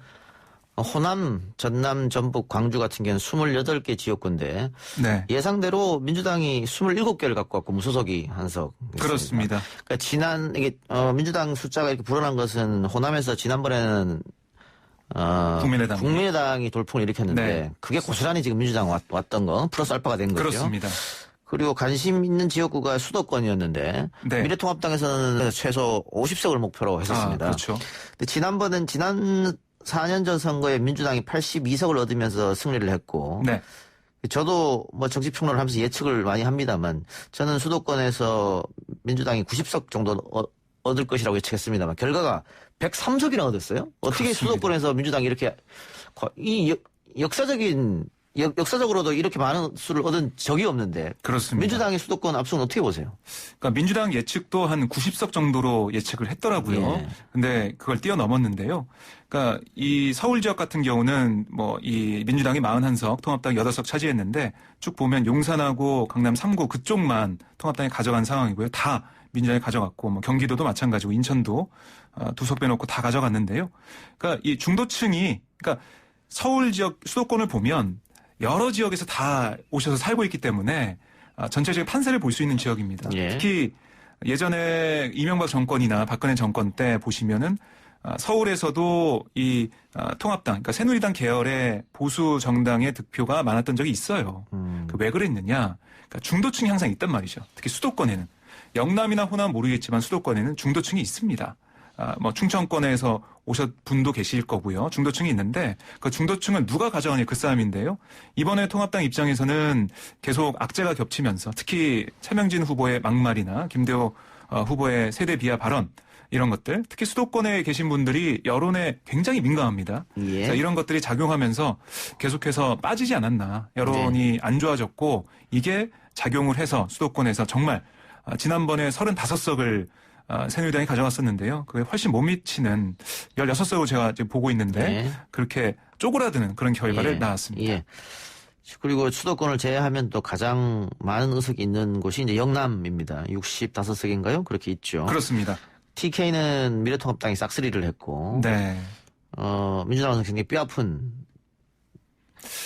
호남, 전남, 전북, 광주 같은 경우는 28개 지역구인데 네. 예상대로 민주당이 27개를 갖고 왔고 무소속이 한석. 그렇습니다. 그러니까 이게 민주당 숫자가 이렇게 불어난 것은 호남에서 지난번에는 국민의당이 돌풍을 일으켰는데 네. 그게 고스란히 지금 민주당 왔던 거 플러스 알파가 된 거죠. 그렇습니다. 그리고 관심 있는 지역구가 수도권이었는데 네. 미래통합당에서는 최소 50석을 목표로 했었습니다. 그렇죠. 근데 지난 4년 전 선거에 민주당이 82석을 얻으면서 승리를 했고 네. 저도 뭐 정치평론을 하면서 예측을 많이 합니다만 저는 수도권에서 민주당이 90석 정도 얻을 것이라고 예측했습니다만 결과가 103석이나 얻었어요. 어떻게 그렇습니다. 수도권에서 민주당이 이렇게 역사적으로도 이렇게 많은 수를 얻은 적이 없는데 그렇습니다. 민주당의 수도권 압승은 어떻게 보세요? 그러니까 민주당 예측도 한 90석 정도로 예측을 했더라고요. 예. 근데 그걸 뛰어넘었는데요. 그러니까 이 서울 지역 같은 경우는 뭐 이 민주당이 41석, 통합당이 8석 차지했는데 쭉 보면 용산하고 강남 3구 그쪽만 통합당이 가져간 상황이고요. 다 민주당이 가져갔고 뭐 경기도도 마찬가지고 인천도 2석 빼놓고 다 가져갔는데요. 그러니까 이 중도층이 그러니까 서울 지역 수도권을 보면 여러 지역에서 다 오셔서 살고 있기 때문에 전체적인 판세를 볼 수 있는 지역입니다. 예. 특히 예전에 이명박 정권이나 박근혜 정권 때 보시면은 서울에서도 이 통합당, 그러니까 새누리당 계열의 보수 정당의 득표가 많았던 적이 있어요. 왜 그랬느냐? 그러니까 중도층이 항상 있단 말이죠. 특히 수도권에는 영남이나 호남 모르겠지만 수도권에는 중도층이 있습니다. 뭐 충청권에서 오셨 분도 계실 거고요. 중도층이 있는데 그 중도층은 누가 가져가냐 그 싸움인데요. 이번에 통합당 입장에서는 계속 악재가 겹치면서 특히 차명진 후보의 막말이나 김대호 후보의 세대 비하 발언 이런 것들 특히 수도권에 계신 분들이 여론에 굉장히 민감합니다. 예. 이런 것들이 작용하면서 계속해서 빠지지 않았나. 여론이 안 좋아졌고 이게 작용을 해서 수도권에서 정말 지난번에 35석을 새누리당이 가져갔었는데요. 그게 훨씬 못 미치는 16석을 제가 지금 보고 있는데 그렇게 쪼그라드는 그런 결과를 낳았습니다. 예. 그리고 수도권을 제외하면 또 가장 많은 의석이 있는 곳이 이제 영남입니다. 65석인가요? 그렇게 있죠. 그렇습니다. TK는 미래통합당이 싹쓸이를 했고, 네. 민주당은 굉장히 뼈아픈,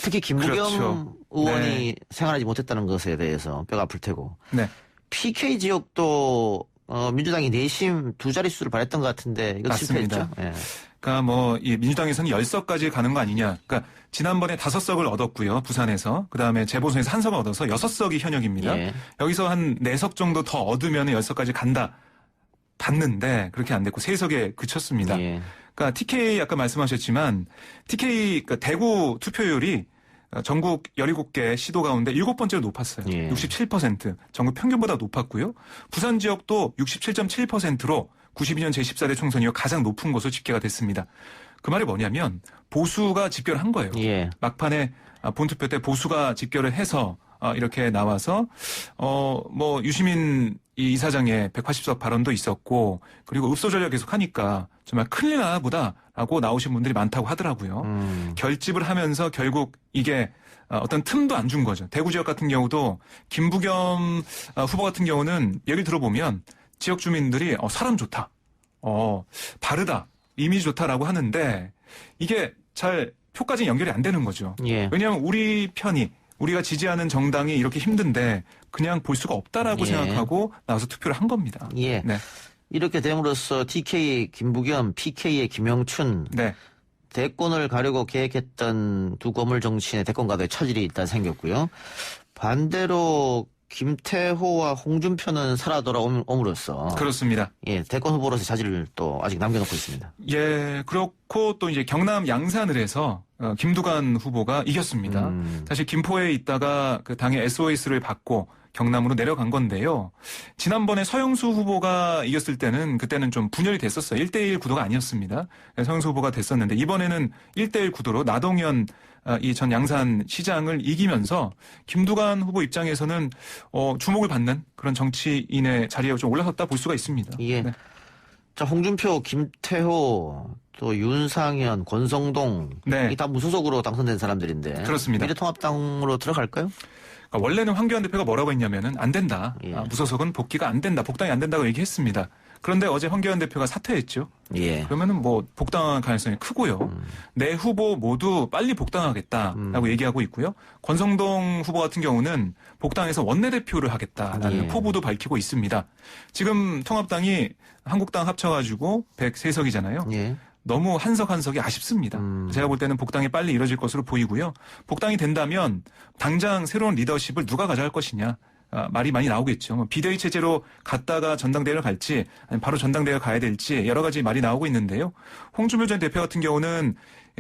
특히 김부겸 그렇죠. 의원이 생활하지 못했다는 것에 대해서 뼈가 아플 테고, 네. PK 지역도 민주당이 내심 두 자릿수를 바랬던 것 같은데 이거 맞습니다. 실패했죠. 예. 그러니까 뭐 이 민주당에서는 10석까지 가는 거 아니냐. 그러니까 지난번에 5석을 얻었고요. 부산에서. 그다음에 재보선에서 1석을 얻어서 6석이 현역입니다. 예. 여기서 한 4석 정도 더 얻으면 10석까지 간다. 봤는데 그렇게 안 됐고 3석에 그쳤습니다. 예. 그러니까 TK 아까 말씀하셨지만 TK 그러니까 대구 투표율이 전국 17개 시도 가운데 7번째로 높았어요. 예. 67%. 전국 평균보다 높았고요. 부산 지역도 67.7%로 92년 제14대 총선 이후 가장 높은 곳으로 집계가 됐습니다. 그 말이 뭐냐면 보수가 집결을 한 거예요. 예. 막판에 본투표 때 보수가 집결을 해서 이렇게 나와서 뭐 유시민 이사장의 180석 발언도 있었고 그리고 읍소 전략 계속 하니까 정말 큰일 나나 보다라고 나오신 분들이 많다고 하더라고요. 결집을 하면서 결국 이게 어떤 틈도 안 준 거죠. 대구 지역 같은 경우도 김부겸 후보 같은 경우는 얘기를 들어보면 지역 주민들이 사람 좋다. 바르다. 이미지 좋다라고 하는데 이게 잘 표까지는 연결이 안 되는 거죠. 예. 왜냐하면 우리 편이 우리가 지지하는 정당이 이렇게 힘든데 그냥 볼 수가 없다라고 예. 생각하고 나와서 투표를 한 겁니다. 예. 네. 이렇게 됨으로써 TK의 김부겸, PK의 김영춘, 네. 대권을 가려고 계획했던 두 거물 정치인의 대권과도의 차질이 일단 생겼고요. 반대로 김태호와 홍준표는 살아 돌아옴으로써 그렇습니다. 예, 대권 후보로서 자질을 또 아직 남겨놓고 있습니다. 예, 그렇고 또 이제 경남 양산을 해서 김두관 후보가 이겼습니다. 사실 김포에 있다가 그 당의 SOS를 받고 경남으로 내려간 건데요. 지난번에 서영수 후보가 이겼을 때는 그때는 좀 분열이 됐었어요. 1대1 구도가 아니었습니다. 서영수 후보가 됐었는데 이번에는 1대1 구도로 나동현 이 전 양산 시장을 이기면서 김두관 후보 입장에서는 주목을 받는 그런 정치인의 자리에 좀 올라섰다 볼 수가 있습니다. 예. 네. 자, 홍준표, 김태호, 또 윤상현, 권성동 네. 이 다 무소속으로 당선된 사람들인데 그렇습니다. 미래통합당으로 들어갈까요? 그러니까 원래는 황교안 대표가 뭐라고 했냐면은 안 된다. 예. 무소속은 복귀가 안 된다. 복당이 안 된다고 얘기했습니다. 그런데 어제 황교안 대표가 사퇴했죠. 예. 그러면은 뭐 복당할 가능성이 크고요. 네 후보 모두 빨리 복당하겠다라고 얘기하고 있고요. 권성동 후보 같은 경우는 복당해서 원내대표를 하겠다라는 예. 포부도 밝히고 있습니다. 지금 통합당이 한국당 합쳐가지고 103석이잖아요. 예. 너무 한 석 한 석이 아쉽습니다. 제가 볼 때는 복당이 빨리 이뤄질 것으로 보이고요. 복당이 된다면 당장 새로운 리더십을 누가 가져갈 것이냐. 말이 많이 나오겠죠. 비대위 체제로 갔다가 전당대회를 갈지 아니면 바로 전당대회 가야 될지 여러 가지 말이 나오고 있는데요. 홍준표 전 대표 같은 경우는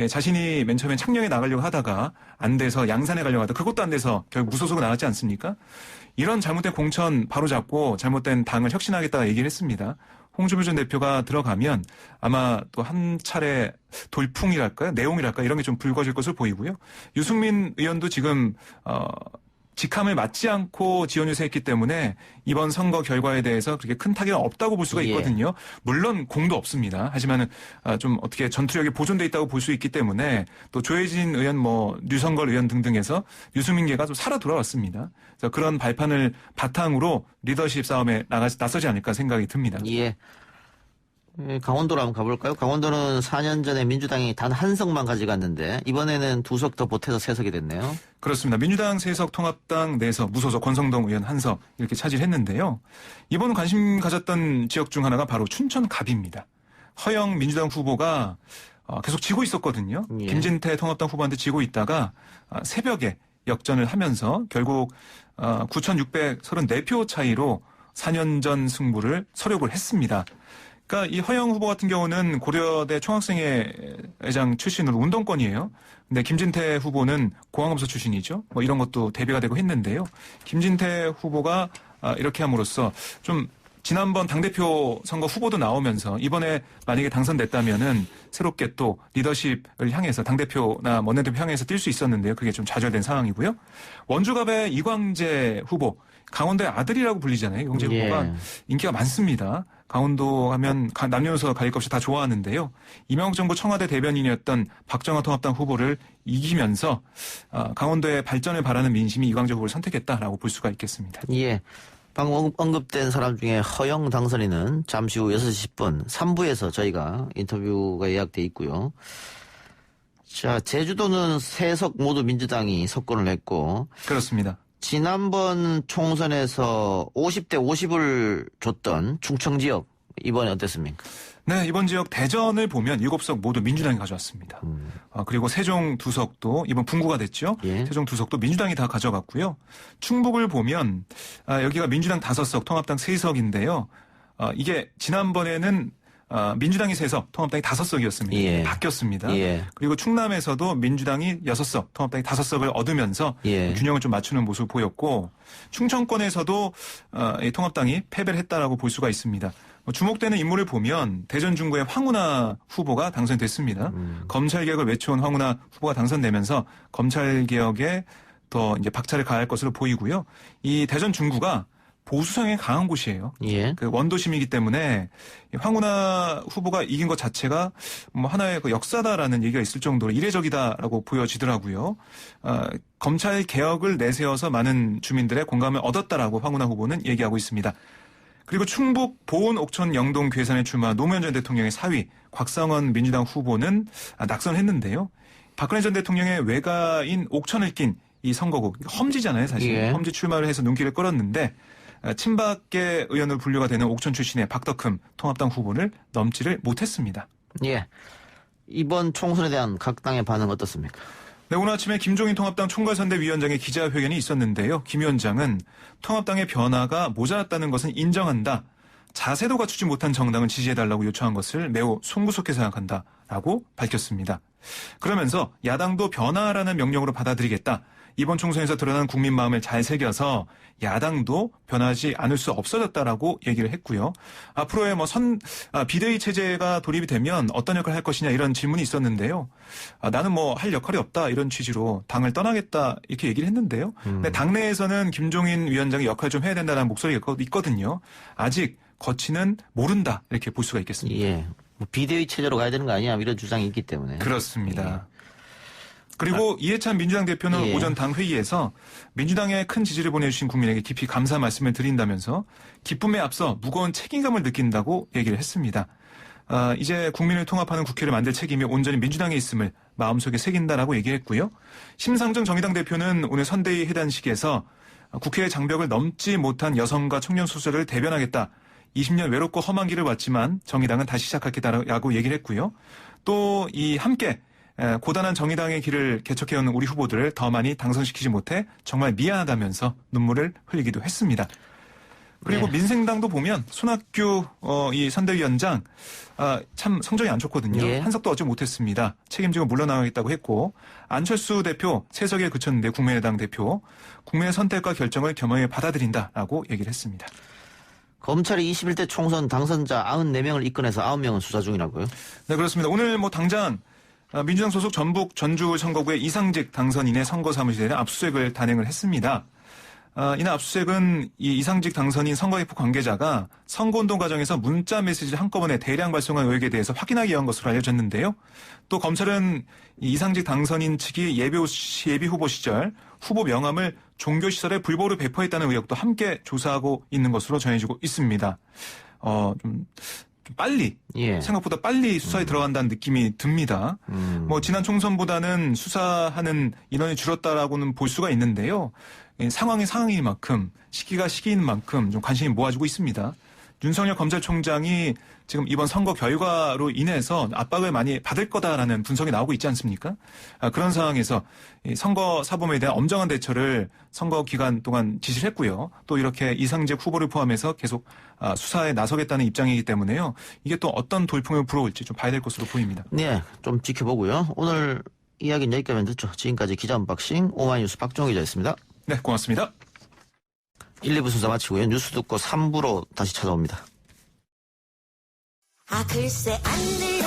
자신이 맨 처음에 창녕에 나가려고 하다가 안 돼서 양산에 가려고 하다가 그것도 안 돼서 결국 무소속으로 나갔지 않습니까? 이런 잘못된 공천 바로잡고 잘못된 당을 혁신하겠다 얘기를 했습니다. 홍준표 전 대표가 들어가면 아마 또 한 차례 돌풍이랄까요? 내용이랄까 이런 게 좀 불거질 것으로 보이고요. 유승민 의원도 지금 직함을 맡지 않고 지원 유세했기 때문에 이번 선거 결과에 대해서 그렇게 큰 타격은 없다고 볼 수가 있거든요. 물론 공도 없습니다. 하지만은 좀 어떻게 전투력이 보존돼 있다고 볼 수 있기 때문에 또 조혜진 의원, 류성걸 의원 등등에서 유승민계가 좀 살아 돌아왔습니다. 그래서 그런 발판을 바탕으로 리더십 싸움에 나서지 않을까 생각이 듭니다. 예. 강원도로 한번 가볼까요? 강원도는 4년 전에 민주당이 단 한 석만 가져갔는데 이번에는 2석 더 보태서 3석이 됐네요. 그렇습니다. 민주당 3석, 통합당 4석, 무소속 권성동 의원 1석 이렇게 차지했는데요. 이번 관심 가졌던 지역 중 하나가 바로 춘천갑입니다. 허영 민주당 후보가 계속 지고 있었거든요. 예. 김진태 통합당 후보한테 지고 있다가 새벽에 역전을 하면서 결국 9,634표 차이로 4년 전 승부를 서력을 했습니다. 그러니까 이 허영 후보 같은 경우는 고려대 총학생회장 출신으로 운동권이에요. 근데 김진태 후보는 공항검사 출신이죠. 이런 것도 대비가 되고 했는데요. 김진태 후보가 이렇게 함으로써 좀 지난번 당대표 선거 후보도 나오면서 이번에 만약에 당선됐다면은 새롭게 또 리더십을 향해서 당대표나 원내대표 향해서 뛸 수 있었는데요. 그게 좀 좌절된 상황이고요. 원주갑의 이광재 후보, 강원도의 아들이라고 불리잖아요. 이광재 후보가 인기가 많습니다. 강원도 하면 남녀노소 가릴 것 없이 다 좋아하는데요. 이명박 정부 청와대 대변인이었던 박정화 통합당 후보를 이기면서 강원도의 발전을 바라는 민심이 이광재 후보를 선택했다라고 볼 수가 있겠습니다. 예. 방금 언급된 사람 중에 허영 당선인은 잠시 후 6시 10분 3부에서 저희가 인터뷰가 예약돼 있고요. 자, 제주도는 3석 모두 민주당이 석권을 했고 그렇습니다. 지난번 총선에서 50대 50을 줬던 충청 지역 이번에 어땠습니까? 네, 이번 지역 대전을 보면 7석 모두 민주당이 가져왔습니다. 그리고 세종 2석도 이번 분구가 됐죠. 예. 세종 2석도 민주당이 다 가져갔고요. 충북을 보면 여기가 민주당 5석, 통합당 3석인데요. 이게 지난번에는 민주당이 3석, 통합당이 5석이었습니다. 예. 바뀌었습니다. 예. 그리고 충남에서도 민주당이 6석, 통합당이 5석을 얻으면서 예. 균형을 좀 맞추는 모습을 보였고 충청권에서도 이 통합당이 패배를 했다라고 볼 수가 있습니다. 주목되는 인물을 보면 대전 중구의 황운하 후보가 당선됐습니다. 검찰개혁을 외쳐온 황운하 후보가 당선되면서 검찰개혁에 더 이제 박차를 가할 것으로 보이고요. 이 대전 중구가 보수성에 강한 곳이에요. 예. 그 원도심이기 때문에 황운하 후보가 이긴 것 자체가 하나의 그 역사다라는 얘기가 있을 정도로 이례적이다라고 보여지더라고요. 검찰 개혁을 내세워서 많은 주민들의 공감을 얻었다라고 황운하 후보는 얘기하고 있습니다. 그리고 충북 보은 옥천 영동 괴산에 출마한 노무현 전 대통령의 사위 곽상원 민주당 후보는 낙선했는데요. 박근혜 전 대통령의 외가인 옥천을 낀 이 선거구 험지잖아요, 사실. 예. 험지 출마를 해서 눈길을 끌었는데 친박계 의원으로 분류가 되는 옥천 출신의 박덕흠 통합당 후보를 넘지를 못했습니다. 예. 이번 총선에 대한 각 당의 반응 어떻습니까? 네, 오늘 아침에 김종인 통합당 총괄선대위원장의 기자회견이 있었는데요. 김 위원장은 통합당의 변화가 모자랐다는 것은 인정한다. 자세도 갖추지 못한 정당을 지지해달라고 요청한 것을 매우 송구스럽게 생각한다라고 밝혔습니다. 그러면서 야당도 변화라는 명령으로 받아들이겠다. 이번 총선에서 드러난 국민 마음을 잘 새겨서 야당도 변하지 않을 수 없어졌다라고 얘기를 했고요. 앞으로의 비대위 체제가 도입이 되면 어떤 역할을 할 것이냐 이런 질문이 있었는데요. 나는 할 역할이 없다 이런 취지로 당을 떠나겠다 이렇게 얘기를 했는데요. 근데 당내에서는 김종인 위원장이 역할을 좀 해야 된다는 목소리가 있거든요. 아직 거치는 모른다 이렇게 볼 수가 있겠습니다. 예. 비대위 체제로 가야 되는 거 아니냐 이런 주장이 있기 때문에. 그렇습니다. 그리고 이해찬 민주당 대표는 오전 당 회의에서 민주당에 큰 지지를 보내주신 국민에게 깊이 감사 말씀을 드린다면서 기쁨에 앞서 무거운 책임감을 느낀다고 얘기를 했습니다. 이제 국민을 통합하는 국회를 만들 책임이 온전히 민주당에 있음을 마음속에 새긴다라고 얘기했고요. 심상정 정의당 대표는 오늘 선대위 해단식에서 국회의 장벽을 넘지 못한 여성과 청년 소수자를 대변하겠다. 20년 외롭고 험한 길을 왔지만 정의당은 다시 시작하겠다라고 얘기를 했고요. 또 함께 고단한 정의당의 길을 개척해오는 우리 후보들을 더 많이 당선시키지 못해 정말 미안하다면서 눈물을 흘리기도 했습니다. 그리고 민생당도 보면 손학규 이 선대위원장 참 성적이 안 좋거든요. 한석도 얻지 못했습니다. 책임지고 물러나가겠다고 했고 안철수 대표 세석에 그쳤는데 국민의당 대표 국민의 선택과 결정을 겸허히 받아들인다라고 얘기를 했습니다. 검찰이 21대 총선 당선자 94명을 입건해서 9명은 수사 중이라고요? 네, 그렇습니다. 오늘 당장 민주당 소속 전북 전주 선거구의 이상직 당선인의 선거 사무실에 압수수색을 단행을 했습니다. 이날 압수수색은 이 이상직 당선인 선거개표 관계자가 선거운동 과정에서 문자 메시지를 한꺼번에 대량 발송한 의혹에 대해서 확인하기 위한 것으로 알려졌는데요. 또 검찰은 이 이상직 당선인 측이 예비 후보 시절 후보 명함을 종교시설에 불법으로 배포했다는 의혹도 함께 조사하고 있는 것으로 전해지고 있습니다. 좀 빨리 생각보다 빨리 수사에 들어간다는 느낌이 듭니다. 지난 총선보다는 수사하는 인원이 줄었다라고는 볼 수가 있는데요. 상황이 상황인 만큼 시기가 시기인 만큼 좀 관심이 모아지고 있습니다. 윤석열 검찰총장이 지금 이번 선거 결과로 인해서 압박을 많이 받을 거다라는 분석이 나오고 있지 않습니까? 그런 상황에서 선거 사범에 대한 엄정한 대처를 선거 기간 동안 지시를 했고요. 또 이렇게 이상직 후보를 포함해서 계속 수사에 나서겠다는 입장이기 때문에요. 이게 또 어떤 돌풍을 불어올지 좀 봐야 될 것으로 보입니다. 네, 좀 지켜보고요. 오늘 이야기는 여기까지 듣죠. 지금까지 기자 언박싱 오마이뉴스 박종호 기자였습니다. 네, 고맙습니다. 1, 2부 순서 마치고요. 뉴스 듣고 3부로 다시 찾아옵니다. 글쎄 안 들려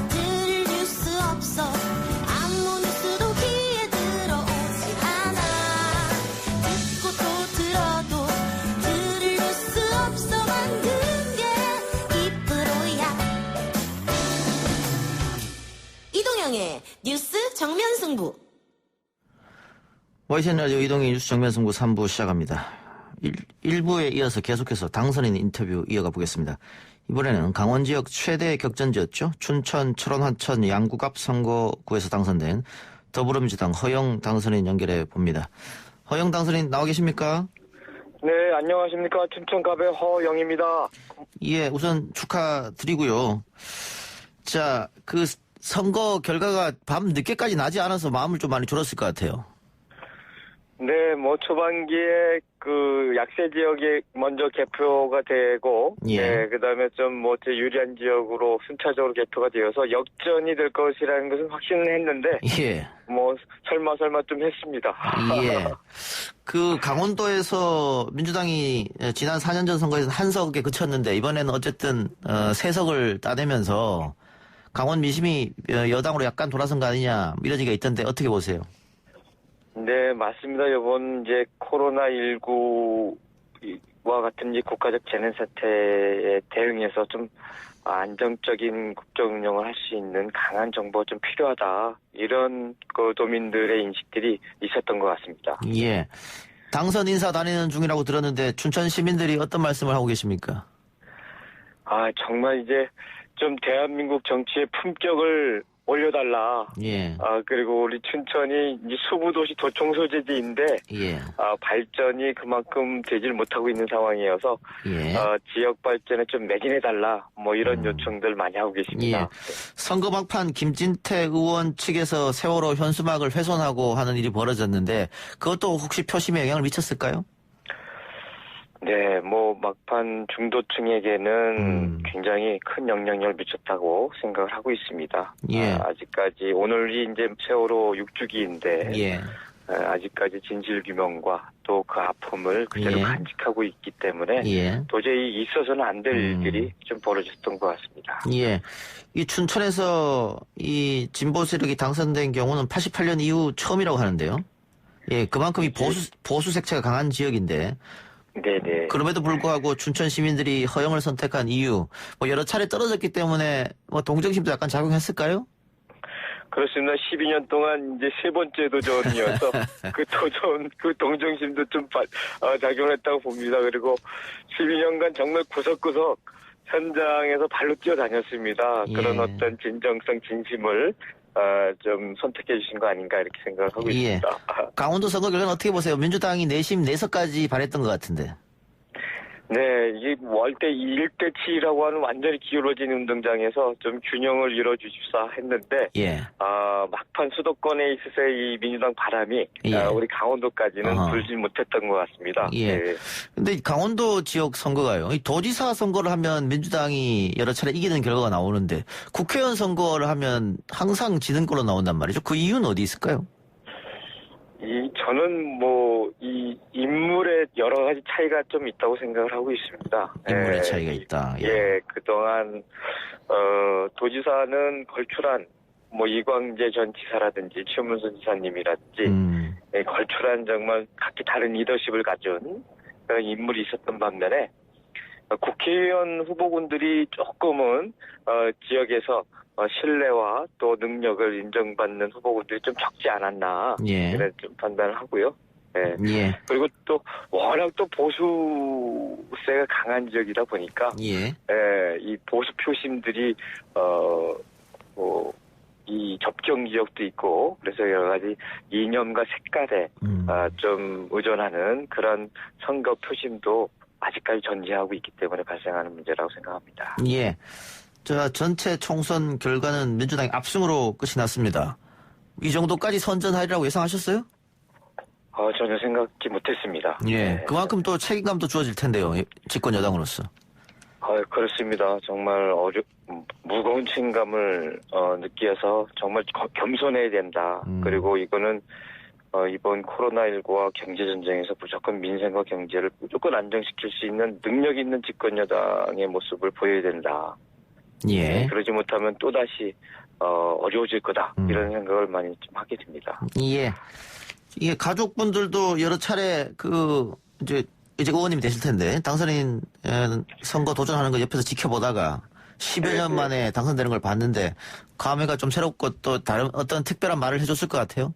들을 뉴스 없어 아무 뉴스도 귀에 들어오지 않아 듣고 또 들어도 들을 뉴스 없어 만든 게 이프로야 이동영의 뉴스 정면 승부 YTN 라디오 이동의 뉴스 정면 승부 3부 시작합니다. 1부에 이어서 계속해서 당선인 인터뷰 이어가 보겠습니다. 이번에는 강원 지역 최대 격전지였죠. 춘천, 철원, 화천, 양구갑 선거구에서 당선된 더불어민주당 허영 당선인 연결해 봅니다. 허영 당선인 나와 계십니까? 네, 안녕하십니까. 춘천갑의 허영입니다. 예, 우선 축하드리고요. 자, 그 선거 결과가 밤 늦게까지 나지 않아서 마음을 좀 많이 졸었을 것 같아요. 네, 초반기에 약세 지역이 먼저 개표가 되고, 네, 그 다음에 제 유리한 지역으로 순차적으로 개표가 되어서 역전이 될 것이라는 것은 확신을 했는데, 설마 좀 했습니다. 예. 강원도에서 민주당이 지난 4년 전 선거에서 한 석에 그쳤는데, 이번에는 어쨌든, 3석을 따내면서 강원 민심이 여당으로 약간 돌아선 거 아니냐, 이런 얘기가 있던데, 어떻게 보세요? 네, 맞습니다. 이번 코로나19와 같은 국가적 재난 사태에 대응해서 좀 안정적인 국정 운영을 할 수 있는 강한 정보가 좀 필요하다. 이런 도민들의 인식들이 있었던 것 같습니다. 예. 당선 인사 다니는 중이라고 들었는데 춘천 시민들이 어떤 말씀을 하고 계십니까? 정말 좀 대한민국 정치의 품격을 올려달라. 예. 그리고 우리 춘천이 수부도시 도청 소재지인데, 발전이 그만큼 되질 못하고 있는 상황이어서, 지역 발전에 좀 매진해달라. 이런 요청들 많이 하고 계십니다. 예. 선거 막판 김진태 의원 측에서 세월호 현수막을 훼손하고 하는 일이 벌어졌는데, 그것도 혹시 표심에 영향을 미쳤을까요? 네, 뭐 막판 중도층에게는 굉장히 큰 영향력을 미쳤다고 생각을 하고 있습니다. 예. 아직까지 오늘이 이제 세월호 6주기인데 예. 아직까지 진실 규명과 또 그 아픔을 그대로 예. 간직하고 있기 때문에 예. 도저히 있어서는 안 될 일들이 좀 벌어졌던 것 같습니다. 예. 이 춘천에서 이 진보 세력이 당선된 경우는 88년 이후 처음이라고 하는데요. 예, 그만큼 이 보수 색채가 강한 지역인데. 네네. 그럼에도 불구하고 춘천 시민들이 허영을 선택한 이유, 뭐 여러 차례 떨어졌기 때문에 뭐 동정심도 약간 작용했을까요? 그렇습니다. 12년 동안 이제 세 번째 도전이어서 그 동정심도 좀 작용했다고 봅니다. 그리고 12년간 정말 구석구석 현장에서 발로 뛰어다녔습니다. 예. 그런 어떤 진정성, 진심을 좀 선택해 주신 거 아닌가 이렇게 생각하고 예. 있습니다. 강원도 선거 결과는 어떻게 보세요? 민주당이 내심 내석까지 발했던 것 같은데. 네, 이게 월대 1대7이라고 하는 완전히 기울어진 운동장에서 좀 균형을 이뤄주십사 했는데, 예. 막판 수도권에 있어서 이 민주당 바람이 예. 우리 강원도까지는 불지 못했던 것 같습니다. 예. 네. 근데 강원도 지역 선거가요. 이 도지사 선거를 하면 민주당이 여러 차례 이기는 결과가 나오는데 국회의원 선거를 하면 항상 지는 걸로 나온단 말이죠. 그 이유는 어디 있을까요? 저는 이 인물의 여러 가지 차이가 좀 있다고 생각을 하고 있습니다. 인물의 차이가 있다. 예, 그동안, 도지사는 걸출한, 이광재 전 지사라든지, 최문순 지사님이라든지, 예, 걸출한 정말 각기 다른 리더십을 가진 그런 인물이 있었던 반면에, 국회의원 후보군들이 조금은, 지역에서 신뢰와 또 능력을 인정받는 후보군들이 좀 적지 않았나 예. 이런 좀 판단을 하고요. 예. 예. 그리고 또 워낙 또 보수세가 강한 지역이다 보니까 예. 이 보수 표심들이 이 접경 지역도 있고 그래서 여러 가지 이념과 색깔에 좀 의존하는 그런 선거 표심도 아직까지 존재하고 있기 때문에 발생하는 문제라고 생각합니다. 예. 전체 총선 결과는 민주당이 압승으로 끝이 났습니다. 이 정도까지 선전하리라고 예상하셨어요? 전혀 생각지 못했습니다. 예. 네. 그만큼 또 책임감도 주어질 텐데요. 집권 여당으로서. 그렇습니다. 정말 무거운 책임감을 느끼어서 정말 겸손해야 된다. 그리고 이거는 이번 코로나19와 경제전쟁에서 무조건 민생과 경제를 무조건 안정시킬 수 있는 능력 있는 집권 여당의 모습을 보여야 된다. 예. 그러지 못하면 또다시 어려워질 거다. 이런 생각을 많이 좀 하게 됩니다. 예. 이게 가족분들도 여러 차례 이제 의원님이 되실 텐데 당선인 선거 도전하는 거 옆에서 지켜보다가 10여 년 만에 당선되는 걸 봤는데 감회가 좀 새롭고 또 다른 어떤 특별한 말을 해줬을 것 같아요.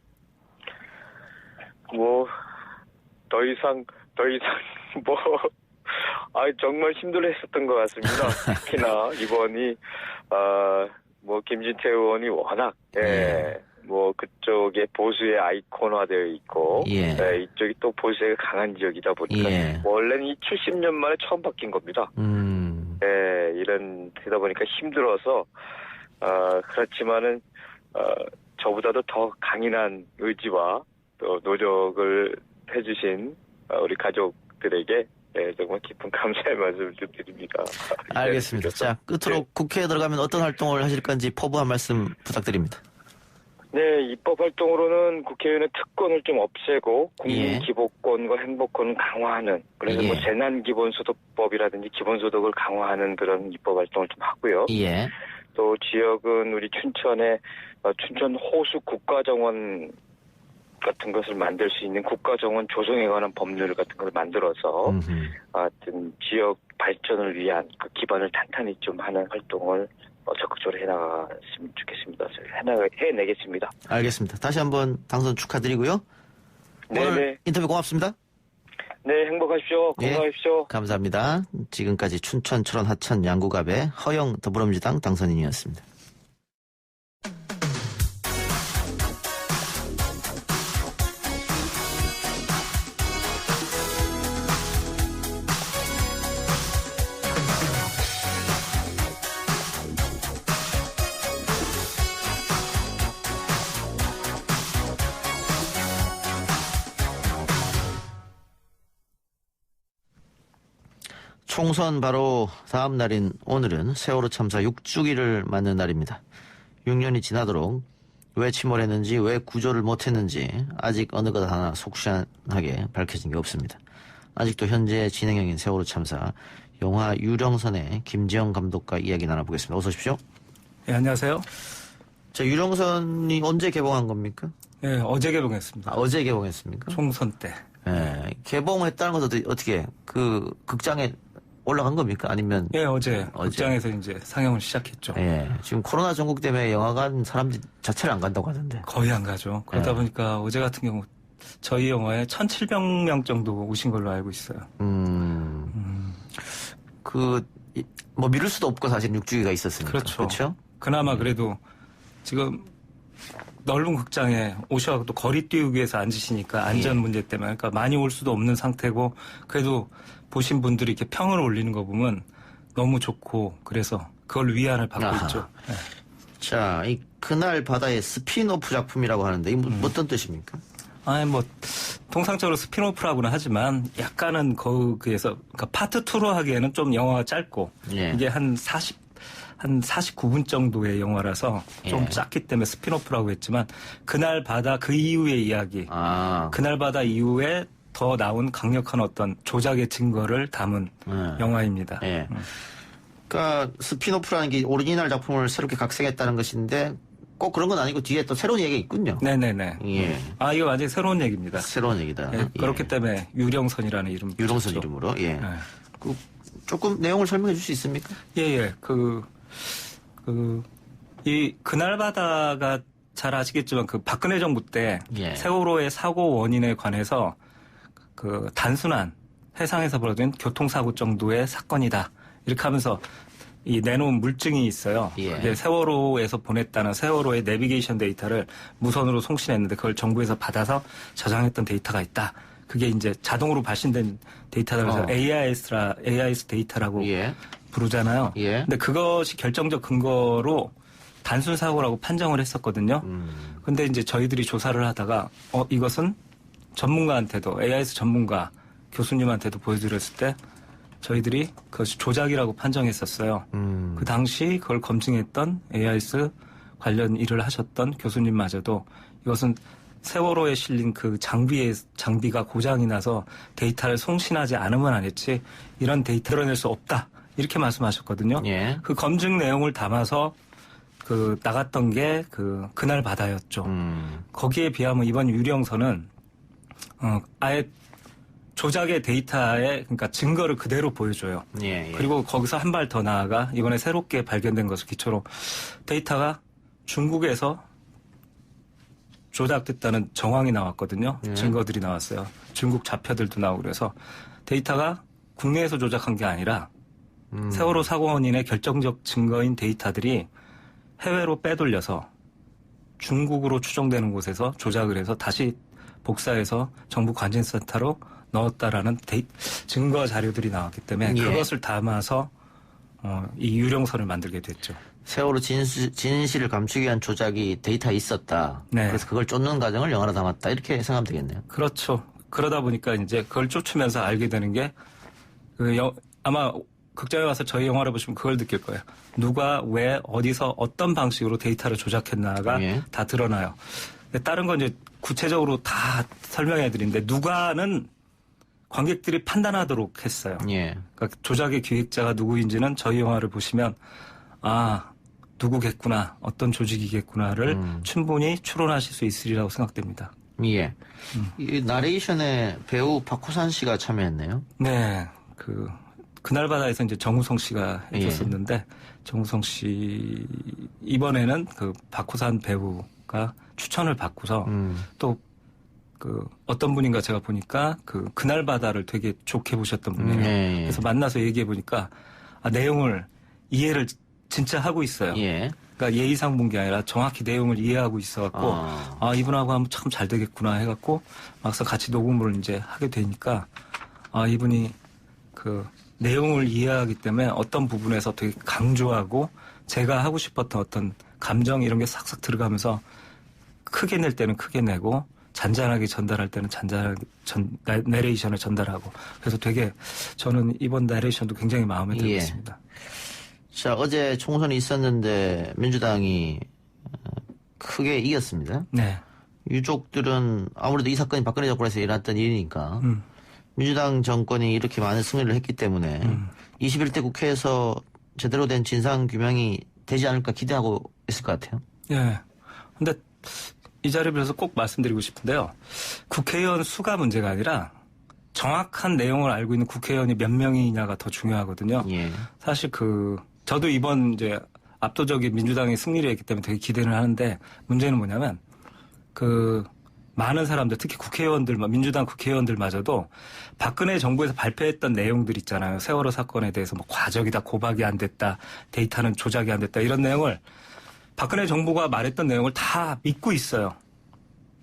더 이상 정말 힘들었었던 것 같습니다. 특히나 이번이 김진태 의원이 워낙 그쪽에 보수의 아이콘화되어 있고 이쪽이 또 보수가 강한 지역이다 보니까 원래는 이 70년 만에 처음 바뀐 겁니다. 이런 되다 보니까 힘들어서 그렇지만은 저보다도 더 강인한 의지와 또 노력을 해주신 우리 가족들에게 정말 깊은 감사의 말씀을 좀 드립니다. 알겠습니다. 자, 끝으로 국회에 들어가면 어떤 활동을 하실 건지 포부 한 말씀 부탁드립니다. 네, 입법 활동으로는 국회의원의 특권을 좀 없애고 국민 기본권과 행복권을 강화하는 그래서 재난기본소득법이라든지 기본소득을 강화하는 그런 입법 활동을 좀 하고요. 또 지역은 우리 춘천에 춘천 호수 국가정원 같은 것을 만들 수 있는 국가정원 조성에 관한 법률 같은 걸 만들어서 하여튼 지역 발전을 위한 그 기반을 탄탄히 좀 하는 활동을 적극적으로 해나갔으면 좋겠습니다. 해내겠습니다. 알겠습니다. 다시 한번 당선 축하드리고요. 오늘 인터뷰 고맙습니다. 네, 행복하십시오. 건강하십시오. 감사합니다. 지금까지 춘천, 철원, 하천, 양구갑의 허영 더불어민주당 당선인이었습니다. 총선 바로 다음 날인 오늘은 세월호 참사 6주기를 맞는 날입니다. 6년이 지나도록 왜 침몰했는지 왜 구조를 못했는지 아직 어느 것 하나 속시원하게 밝혀진 게 없습니다. 아직도 현재 진행형인 세월호 참사 영화 유령선의 김지영 감독과 이야기 나눠보겠습니다. 어서 오십시오. 네, 안녕하세요. 자, 유령선이 언제 개봉한 겁니까? 네, 어제 개봉했습니다. 어제 개봉했습니까? 총선 때. 네, 개봉했다는 것도 어떻게 그 극장에 올라간 겁니까? 아니면? 예, 어제 극장에서 이제 상영을 시작했죠. 예, 지금 코로나 전국 때문에 영화관 사람들 자체를 안 간다고 하던데. 거의 안 가죠. 그러다 보니까 어제 같은 경우 저희 영화에 1,700명 정도 오신 걸로 알고 있어요. 뭐 미룰 수도 없고 사실 6주기가 있었으니까. 그렇죠. 그나마 그래도 지금 넓은 극장에 오셔서 또 거리 띄우기 위해서 앉으시니까 안전 문제 때문에 그러니까 많이 올 수도 없는 상태고 그래도 보신 분들이 이렇게 평을 올리는 거 보면 너무 좋고 그래서 그걸 위안을 받고 있죠. 네. 자, 이 그날 바다의 스피노프 작품이라고 하는데 이게 어떤 뜻입니까? 뭐 통상적으로 스피노프라고는 하지만 약간은 거기에서 그러니까 파트 2로 하기에는 좀 영화가 짧고 이게 한 49분 정도의 영화라서 좀 짧기 때문에 스피노프라고 했지만 그날 바다 그 이후의 이야기 그날 바다 이후에 더 나온 강력한 어떤 조작의 증거를 담은 영화입니다. 그러니까 스피노프라는 게 오리지널 작품을 새롭게 각색했다는 것인데 꼭 그런 건 아니고 뒤에 또 새로운 얘기가 있군요. 네네네. 예. 이거 완전히 새로운 얘기입니다. 새로운 얘기다. 그렇기 때문에 유령선이라는 이름. 유령선 이름으로. 예. 조금 내용을 설명해 줄 수 있습니까? 예. 이 그날 바다가 잘 아시겠지만 그 박근혜 정부 때 세월호의 사고 원인에 관해서 그 단순한 해상에서 벌어진 교통사고 정도의 사건이다. 이렇게 하면서 이 내놓은 물증이 있어요. 그게 세월호에서 보냈다는 세월호의 내비게이션 데이터를 무선으로 송신했는데 그걸 정부에서 받아서 저장했던 데이터가 있다. 그게 이제 자동으로 발신된 데이터라서 AIS 데이터라고 부르잖아요. 근데 그것이 결정적 근거로 단순 사고라고 판정을 했었거든요. 근데 이제 저희들이 조사를 하다가 이것은 전문가한테도 AIS 전문가 교수님한테도 보여드렸을 때 저희들이 그것이 조작이라고 판정했었어요. 그 당시 그걸 검증했던 AIS 관련 일을 하셨던 교수님마저도 이것은 세월호에 실린 그 장비가 고장이 나서 데이터를 송신하지 않으면 안 했지 이런 데이터를 낼 수 없다. 이렇게 말씀하셨거든요. 그 검증 내용을 담아서 나갔던 게 그날 바다였죠. 거기에 비하면 이번 유령선은 아예 조작의 데이터의 그러니까 증거를 그대로 보여줘요. 그리고 거기서 한 발 더 나아가 이번에 새롭게 발견된 것을 기초로 데이터가 중국에서 조작됐다는 정황이 나왔거든요. 증거들이 나왔어요. 중국 좌표들도 나오고 그래서 데이터가 국내에서 조작한 게 아니라 세월호 사고 원인의 결정적 증거인 데이터들이 해외로 빼돌려서 중국으로 추정되는 곳에서 조작을 해서 다시 복사해서 정부 관제센터로 넣었다라는 증거 자료들이 나왔기 때문에 그것을 담아서 이 유령선을 만들게 됐죠. 세월호 진실을 감추기 위한 조작이 데이터에 있었다. 그래서 그걸 쫓는 과정을 영화로 담았다. 이렇게 생각하면 되겠네요. 그렇죠. 그러다 보니까 이제 그걸 쫓으면서 알게 되는 게 아마 극장에 와서 저희 영화를 보시면 그걸 느낄 거예요. 누가 왜 어디서 어떤 방식으로 데이터를 조작했나가 다 드러나요. 다른 건 이제 구체적으로 다 설명해 드리는데 누가는 관객들이 판단하도록 했어요. 그러니까 조작의 기획자가 누구인지는 저희 영화를 보시면 누구겠구나, 어떤 조직이겠구나를 충분히 추론하실 수 있으리라고 생각됩니다. 이 나레이션에 배우 박호산 씨가 참여했네요. 네, 그날 바다에서 이제 정우성 씨가 해줬었는데 정우성 씨 이번에는 박호산 배우가 추천을 받고서 또 어떤 분인가 제가 보니까 그날 바다를 되게 좋게 보셨던 분이에요. 그래서 만나서 얘기해 보니까 내용을 이해를 진짜 하고 있어요. 그러니까 예의상 본 게 아니라 정확히 내용을 이해하고 있어갖고 이분하고 하면 참 잘 되겠구나 해갖고 막상 같이 녹음을 이제 하게 되니까 이분이 내용을 이해하기 때문에 어떤 부분에서 되게 강조하고 제가 하고 싶었던 어떤 감정 이런 게 싹싹 들어가면서 크게 낼 때는 크게 내고 잔잔하게 전달할 때는 잔잔하게 내레이션을 전달하고 그래서 되게 저는 이번 내레이션도 굉장히 마음에 들고 있습니다. 자, 어제 총선이 있었는데 민주당이 크게 이겼습니다. 네. 유족들은 아무래도 이 사건이 박근혜 정권에서 일어났던 일이니까 민주당 정권이 이렇게 많은 승리를 했기 때문에 21대 국회에서 제대로 된 진상규명이 되지 않을까 기대하고 있을 것 같아요. 예. 근데 이 자리를 빌어서 꼭 말씀드리고 싶은데요. 국회의원 수가 문제가 아니라 정확한 내용을 알고 있는 국회의원이 몇 명이냐가 더 중요하거든요. 사실 저도 이번 이제 압도적인 민주당의 승리를 했기 때문에 되게 기대를 하는데 문제는 뭐냐면 많은 사람들 특히 국회의원들 민주당 국회의원들마저도 박근혜 정부에서 발표했던 내용들 있잖아요. 세월호 사건에 대해서 뭐 과적이다 고박이 안 됐다 데이터는 조작이 안 됐다 이런 내용을 박근혜 정부가 말했던 내용을 다 믿고 있어요.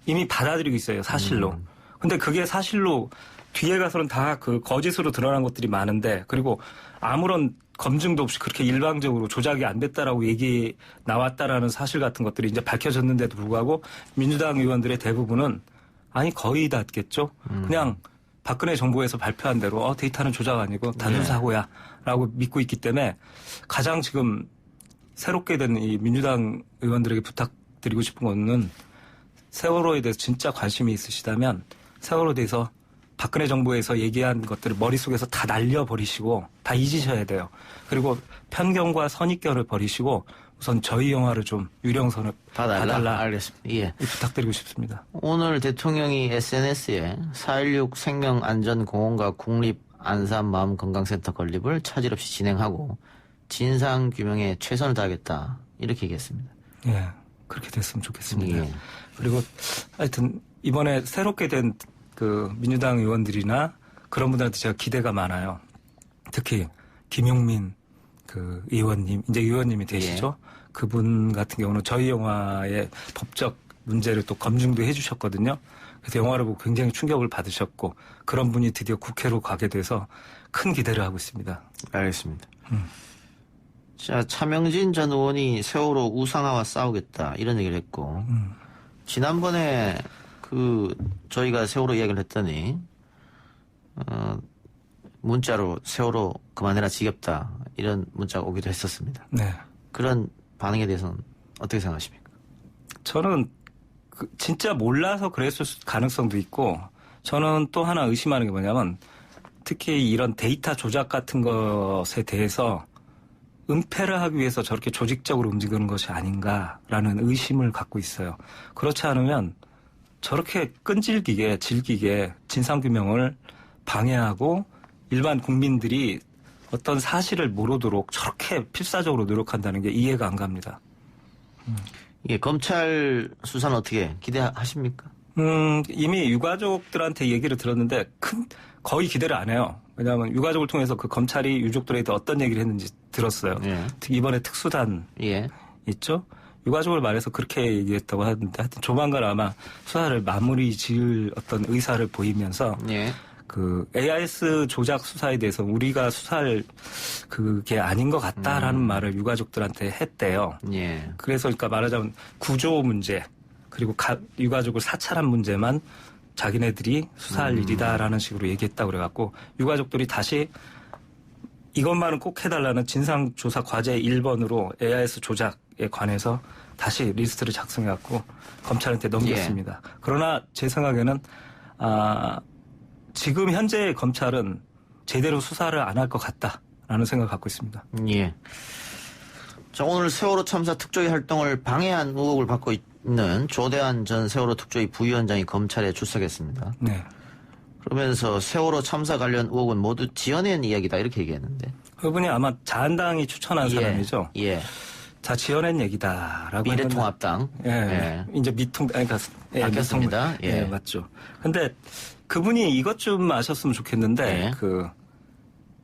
이미 받아들이고 있어요. 사실로. 근데 그게 사실로 뒤에 가서는 다 거짓으로 드러난 것들이 많은데 그리고 아무런 검증도 없이 그렇게 일방적으로 조작이 안 됐다라고 얘기 나왔다라는 사실 같은 것들이 이제 밝혀졌는데도 불구하고 민주당 의원들의 대부분은 아니 거의 다겠죠. 그냥 박근혜 정부에서 발표한 대로 데이터는 조작 아니고 단순 사고야라고 믿고 있기 때문에 가장 지금 새롭게 된 이 민주당 의원들에게 부탁드리고 싶은 거는 세월호에 대해서 진짜 관심이 있으시다면 세월호에 대해서 박근혜 정부에서 얘기한 것들을 머릿속에서 다 날려버리시고 다 잊으셔야 돼요. 그리고 편견과 선입견을 버리시고 우선 저희 영화를 좀 유령선을 봐달라. 알겠습니다. 예. 부탁드리고 싶습니다. 오늘 대통령이 SNS에 4.16 생명안전공원과 국립안산마음건강센터 건립을 차질 없이 진행하고 진상규명에 최선을 다하겠다. 이렇게 얘기했습니다. 예. 그렇게 됐으면 좋겠습니다. 그리고 하여튼 이번에 새롭게 된 민주당 의원들이나 그런 분들한테 제가 기대가 많아요. 특히 김용민 의원님, 이제 의원님이 되시죠. 그분 같은 경우는 저희 영화의 법적 문제를 또 검증도 해주셨거든요. 그래서 영화를 보고 굉장히 충격을 받으셨고 그런 분이 드디어 국회로 가게 돼서 큰 기대를 하고 있습니다. 알겠습니다. 자, 차명진 전 의원이 세월호 우상화와 싸우겠다 이런 얘기를 했고 지난번에 저희가 세월호 이야기를 했더니 문자로 세월호 그만해라 지겹다 이런 문자가 오기도 했었습니다. 네. 그런 반응에 대해서는 어떻게 생각하십니까? 저는 진짜 몰라서 그랬을 가능성도 있고 저는 또 하나 의심하는 게 뭐냐면 특히 이런 데이터 조작 같은 것에 대해서 은폐를 하기 위해서 저렇게 조직적으로 움직이는 것이 아닌가라는 의심을 갖고 있어요. 그렇지 않으면 저렇게 끈질기게 질기게 진상규명을 방해하고 일반 국민들이 어떤 사실을 모르도록 저렇게 필사적으로 노력한다는 게 이해가 안 갑니다. 예, 검찰 수사는 어떻게 기대하십니까? 이미 유가족들한테 얘기를 들었는데 거의 기대를 안 해요. 왜냐하면 유가족을 통해서 검찰이 유족들에게 어떤 얘기를 했는지 들었어요. 특히 이번에 특수단 있죠? 유가족을 말해서 그렇게 얘기했다고 하는데 하여튼 조만간 아마 수사를 마무리 지을 어떤 의사를 보이면서 AIS 조작 수사에 대해서 우리가 수사할 그게 아닌 것 같다라는 말을 유가족들한테 했대요. 그래서 그러니까 말하자면 구조 문제 그리고 유가족을 사찰한 문제만 자기네들이 수사할 일이다라는 식으로 얘기했다고 그래갖고 유가족들이 다시 이것만은 꼭 해달라는 진상조사 과제 1번으로 AIS 조작에 관해서 다시 리스트를 작성해갖고 검찰한테 넘겼습니다. 그러나 제 생각에는 지금 현재의 검찰은 제대로 수사를 안 할 것 같다라는 생각을 갖고 있습니다. 예. 자, 오늘 세월호 참사 특조위 활동을 방해한 의혹을 받고 있는 조대한 전 세월호 특조위 부위원장이 검찰에 출석했습니다. 네. 그러면서 세월호 참사 관련 의혹은 모두 지어낸 이야기다 이렇게 얘기했는데. 그분이 아마 자한당이 추천한 사람이죠. 자, 지어낸 얘기다라고. 미래통합당. 이제 그러니까 바뀌었습니다. 맞죠. 근데 그분이 이것 좀 아셨으면 좋겠는데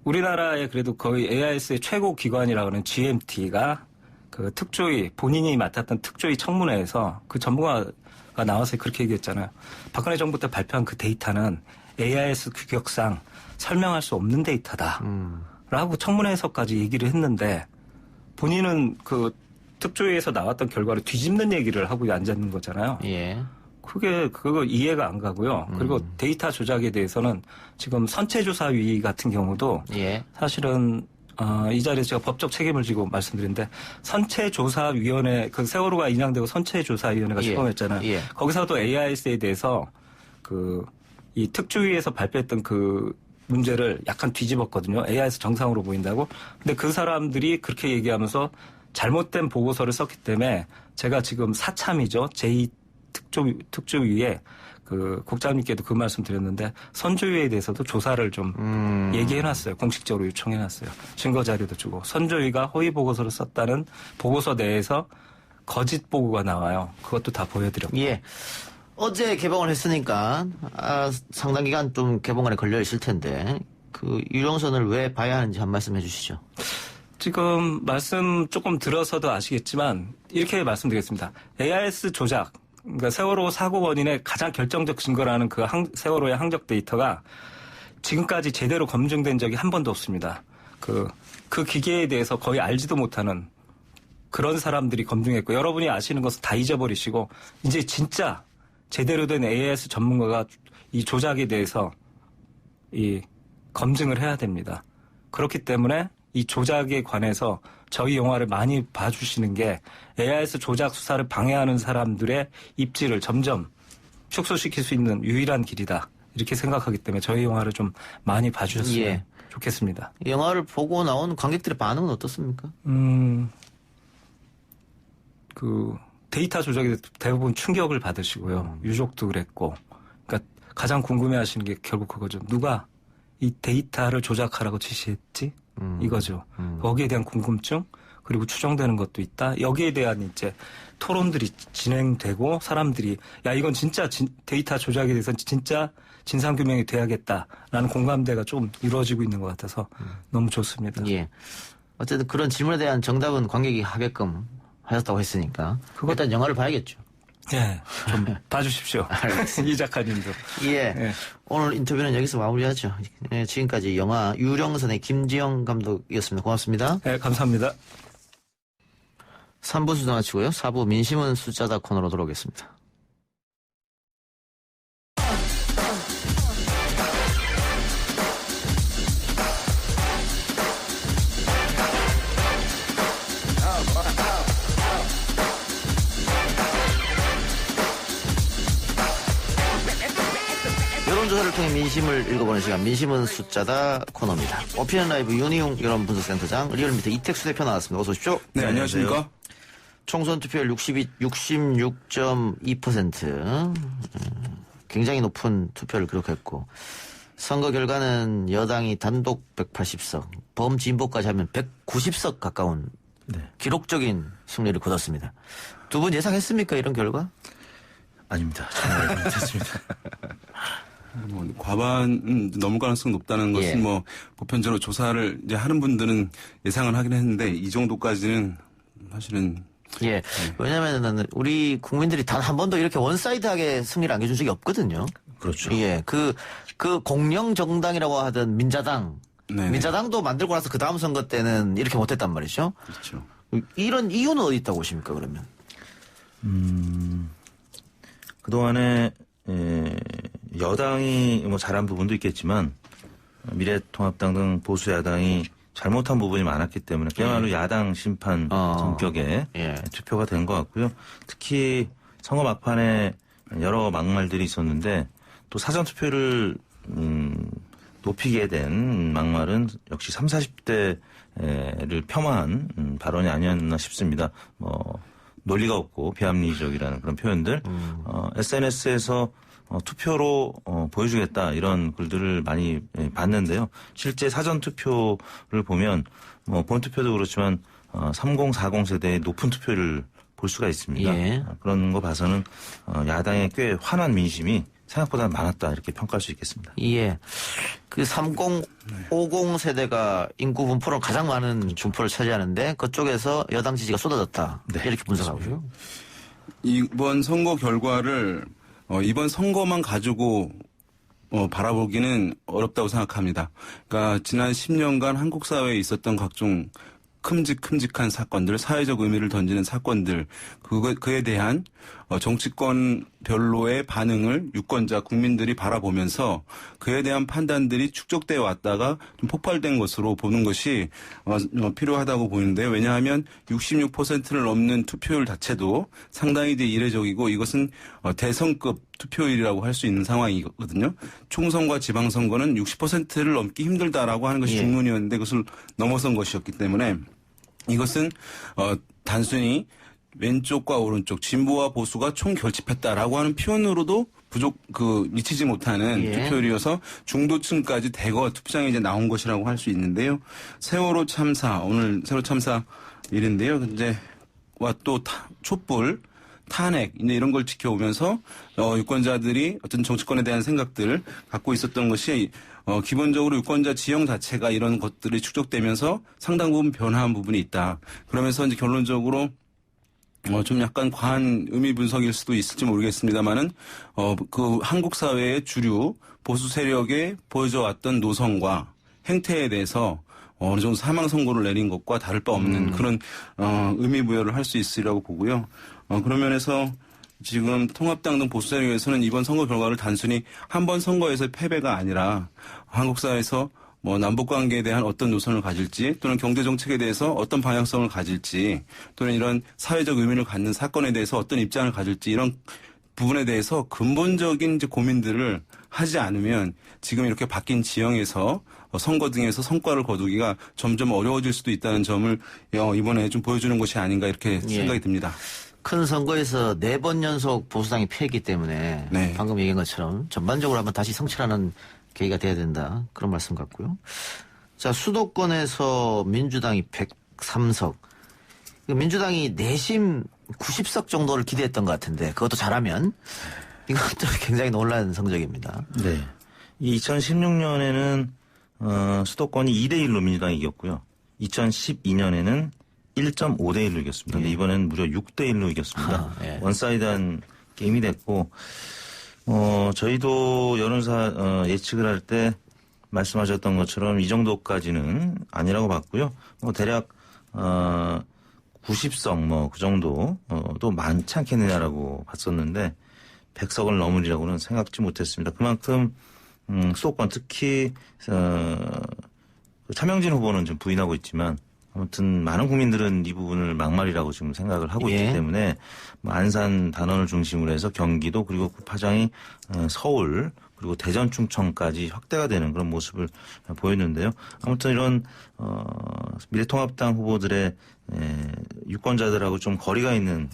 우리나라의 그래도 거의 AIS의 최고 기관이라고 하는 GMT가 특조위 본인이 맡았던 특조위 청문회에서 그 전문가가 나와서 그렇게 얘기했잖아요. 박근혜 정부 때 발표한 그 데이터는 AIS 규격상 설명할 수 없는 데이터다. 라고 청문회에서까지 얘기를 했는데 본인은 특조위에서 나왔던 결과를 뒤집는 얘기를 하고 앉았는 거잖아요. 그거 이해가 안 가고요. 그리고 데이터 조작에 대해서는 지금 선체조사위 같은 경우도 사실은 이 자리에서 제가 법적 책임을 지고 말씀드리는데 선체조사위원회 그 세월호가 인양되고 선체조사위원회가 출범했잖아요. 거기서도 AIS에 대해서 이 특조위에서 발표했던 그 문제를 약간 뒤집었거든요. AIS 정상으로 보인다고. 근데 그 사람들이 그렇게 얘기하면서 잘못된 보고서를 썼기 때문에 제가 지금 사참이죠. 제2특조위에 그 국장님께도 그 말씀 드렸는데 선조위에 대해서도 조사를 좀 얘기해놨어요. 공식적으로 요청해놨어요. 증거 자료도 주고 선조위가 허위 보고서를 썼다는 보고서 내에서 거짓 보고가 나와요. 그것도 다 보여드렸고. 어제 개봉을 했으니까 상당 기간 좀 개봉안에 걸려 있을 텐데 그 유령선을 왜 봐야 하는지 한 말씀 해주시죠. 지금 말씀 조금 들어서도 아시겠지만 이렇게 말씀드리겠습니다. AIS 조작, 그러니까 세월호 사고 원인의 가장 결정적 증거라는 그 세월호의 항적 데이터가 지금까지 제대로 검증된 적이 한 번도 없습니다. 그 기계에 대해서 거의 알지도 못하는 그런 사람들이 검증했고 여러분이 아시는 것은 다 잊어버리시고 이제 진짜 제대로 된 AIS 전문가가 이 조작에 대해서 이 검증을 해야 됩니다. 그렇기 때문에 이 조작에 관해서 저희 영화를 많이 봐주시는 게 AIS 조작 수사를 방해하는 사람들의 입지를 점점 축소시킬 수 있는 유일한 길이다. 이렇게 생각하기 때문에 저희 영화를 좀 많이 봐주셨으면 좋겠습니다. 영화를 보고 나온 관객들의 반응은 어떻습니까? 데이터 조작에 대부분 충격을 받으시고요. 유족도 그랬고. 그러니까 가장 궁금해하시는 게 결국 그거죠. 누가 이 데이터를 조작하라고 지시했지? 이거죠. 거기에 대한 궁금증 그리고 추정되는 것도 있다. 여기에 대한 이제 토론들이 진행되고 사람들이 야 이건 진짜 데이터 조작에 대해서 진짜 진상규명이 돼야겠다라는 공감대가 좀 이루어지고 있는 것 같아서 너무 좋습니다. 어쨌든 그런 질문에 대한 정답은 관객이 하게끔 하셨다고 했으니까 일단 영화를 봐야겠죠. 좀 봐주십시오. 이 작가님도. 오늘 인터뷰는 여기서 마무리하죠. 지금까지 영화 유령선의 김지영 감독이었습니다. 고맙습니다. 감사합니다. 3부 수도 마치고요. 4부 민심은 숫자다 코너로 돌아오겠습니다. 여론조사를 통해 민심을 읽어보는 시간 민심은 숫자다 코너입니다. 오피니언 라이브 윤희용 여론분석센터장 리얼미터 이택수 대표 나왔습니다. 어서 오십시오. 네, 안녕하십니까. 총선 투표율 66.2%. 굉장히 높은 투표를 기록했고 선거 결과는 여당이 단독 180석, 범진보까지 하면 190석 가까운 기록적인 승리를 거뒀습니다. 두 분 예상했습니까? 이런 결과? 아닙니다. 정말 못했습니다. 과반 넘을 가능성이 높다는 것은 보편적으로 조사를 이제 하는 분들은 예상을 하긴 했는데 이 정도까지는 사실은 왜냐면은 우리 국민들이 단 한 번도 이렇게 원사이드하게 승리를 안겨준 적이 없거든요. 그렇죠. 그 공영 정당이라고 하던 민자당도 만들고 나서 그 다음 선거 때는 이렇게 못했단 말이죠. 그렇죠. 이런 이유는 어디 있다고 보십니까 그러면? 그동안에 여당이 잘한 부분도 있겠지만 미래통합당 등 보수 야당이 잘못한 부분이 많았기 때문에 그야말로 야당 심판 성격의 투표가 된 것 같고요. 특히 선거 막판에 여러 막말들이 있었는데 또 사전투표를 높이게 된 막말은 역시 30, 40대를 폄하한 발언이 아니었나 싶습니다. 논리가 없고 비합리적이라는 그런 표현들. SNS에서 투표로 보여주겠다 이런 글들을 많이 봤는데요. 실제 사전투표를 보면 본투표도 그렇지만 30, 40 세대의 높은 투표를 볼 수가 있습니다. 그런 거 봐서는 야당의 꽤 환한 민심이 생각보다 많았다 이렇게 평가할 수 있겠습니다. 그 30, 50 세대가 인구 분포로 가장 많은 분포를 차지하는데 그쪽에서 여당 지지가 쏟아졌다. 이렇게 분석하고요. 이번 선거 결과를 이번 선거만 가지고 바라보기는 어렵다고 생각합니다. 그러니까 지난 10년간 한국 사회에 있었던 각종 큼직큼직한 사건들, 사회적 의미를 던지는 사건들, 그에 대한 정치권별로의 반응을 유권자 국민들이 바라보면서 그에 대한 판단들이 축적되어 왔다가 좀 폭발된 것으로 보는 것이 필요하다고 보이는데요. 왜냐하면 66%를 넘는 투표율 자체도 상당히 이례적이고 이것은 대선급 투표율이라고 할 수 있는 상황이거든요. 총선과 지방선거는 60%를 넘기 힘들다라고 하는 것이 중론이었는데 그것을 넘어선 것이었기 때문에 이것은 단순히 왼쪽과 오른쪽, 진보와 보수가 총결집했다라고 하는 표현으로도 미치지 못하는 투표율이어서 중도층까지 대거 투표장에 이제 나온 것이라고 할 수 있는데요. 세월호 참사, 오늘 세월호 참사 일인데요. 이제 또 촛불, 탄핵, 이제 이런 걸 지켜오면서, 유권자들이 어떤 정치권에 대한 생각들을 갖고 있었던 것이, 기본적으로 유권자 지형 자체가 이런 것들이 축적되면서 상당 부분 변화한 부분이 있다. 그러면서 이제 결론적으로 좀 약간 과한 의미 분석일 수도 있을지 모르겠습니다만은, 그 한국 사회의 주류 보수 세력에 보여져왔던 노선과 행태에 대해서 어느 정도 사망 선고를 내린 것과 다를 바 없는 그런, 의미 부여를 할 수 있으리라고 보고요. 그런 면에서 지금 통합당 등 보수 세력에서는 이번 선거 결과를 단순히 한 번 선거에서의 패배가 아니라 한국 사회에서 남북 관계에 대한 어떤 노선을 가질지 또는 경제 정책에 대해서 어떤 방향성을 가질지 또는 이런 사회적 의미를 갖는 사건에 대해서 어떤 입장을 가질지 이런 부분에 대해서 근본적인 이제 고민들을 하지 않으면 지금 이렇게 바뀐 지형에서 선거 등에서 성과를 거두기가 점점 어려워질 수도 있다는 점을 이번에 좀 보여주는 것이 아닌가 이렇게 생각이 듭니다. 큰 선거에서 4번 연속 보수당이 패했기 때문에 방금 얘기한 것처럼 전반적으로 한번 다시 성찰하는 계기가 돼야 된다. 그런 말씀 같고요. 자, 수도권에서 민주당이 103석. 민주당이 내심 90석 정도를 기대했던 것 같은데 그것도 잘하면 이것도 굉장히 놀라운 성적입니다. 네. 2016년에는 수도권이 2대1로 민주당이 이겼고요. 2012년에는 1.5대1로 이겼습니다. 근데 이번에는 무려 6대1로 이겼습니다. 원사이드한 게임이 됐고 저희도 여론사 예측을 할 때 말씀하셨던 것처럼 이 정도까지는 아니라고 봤고요. 대략 90석 그 정도 또 많지 않겠느냐라고 봤었는데 100석을 넘으리라고는 생각지 못했습니다. 그만큼 수도권 특히 차명진 후보는 좀 부인하고 있지만 아무튼 많은 국민들은 이 부분을 막말이라고 지금 생각을 하고 있기 때문에 안산 단원을 중심으로 해서 경기도 그리고 그 파장이 서울 그리고 대전 충청까지 확대가 되는 그런 모습을 보였는데요. 아무튼 이런 미래통합당 후보들의 유권자들하고 좀 거리가 있는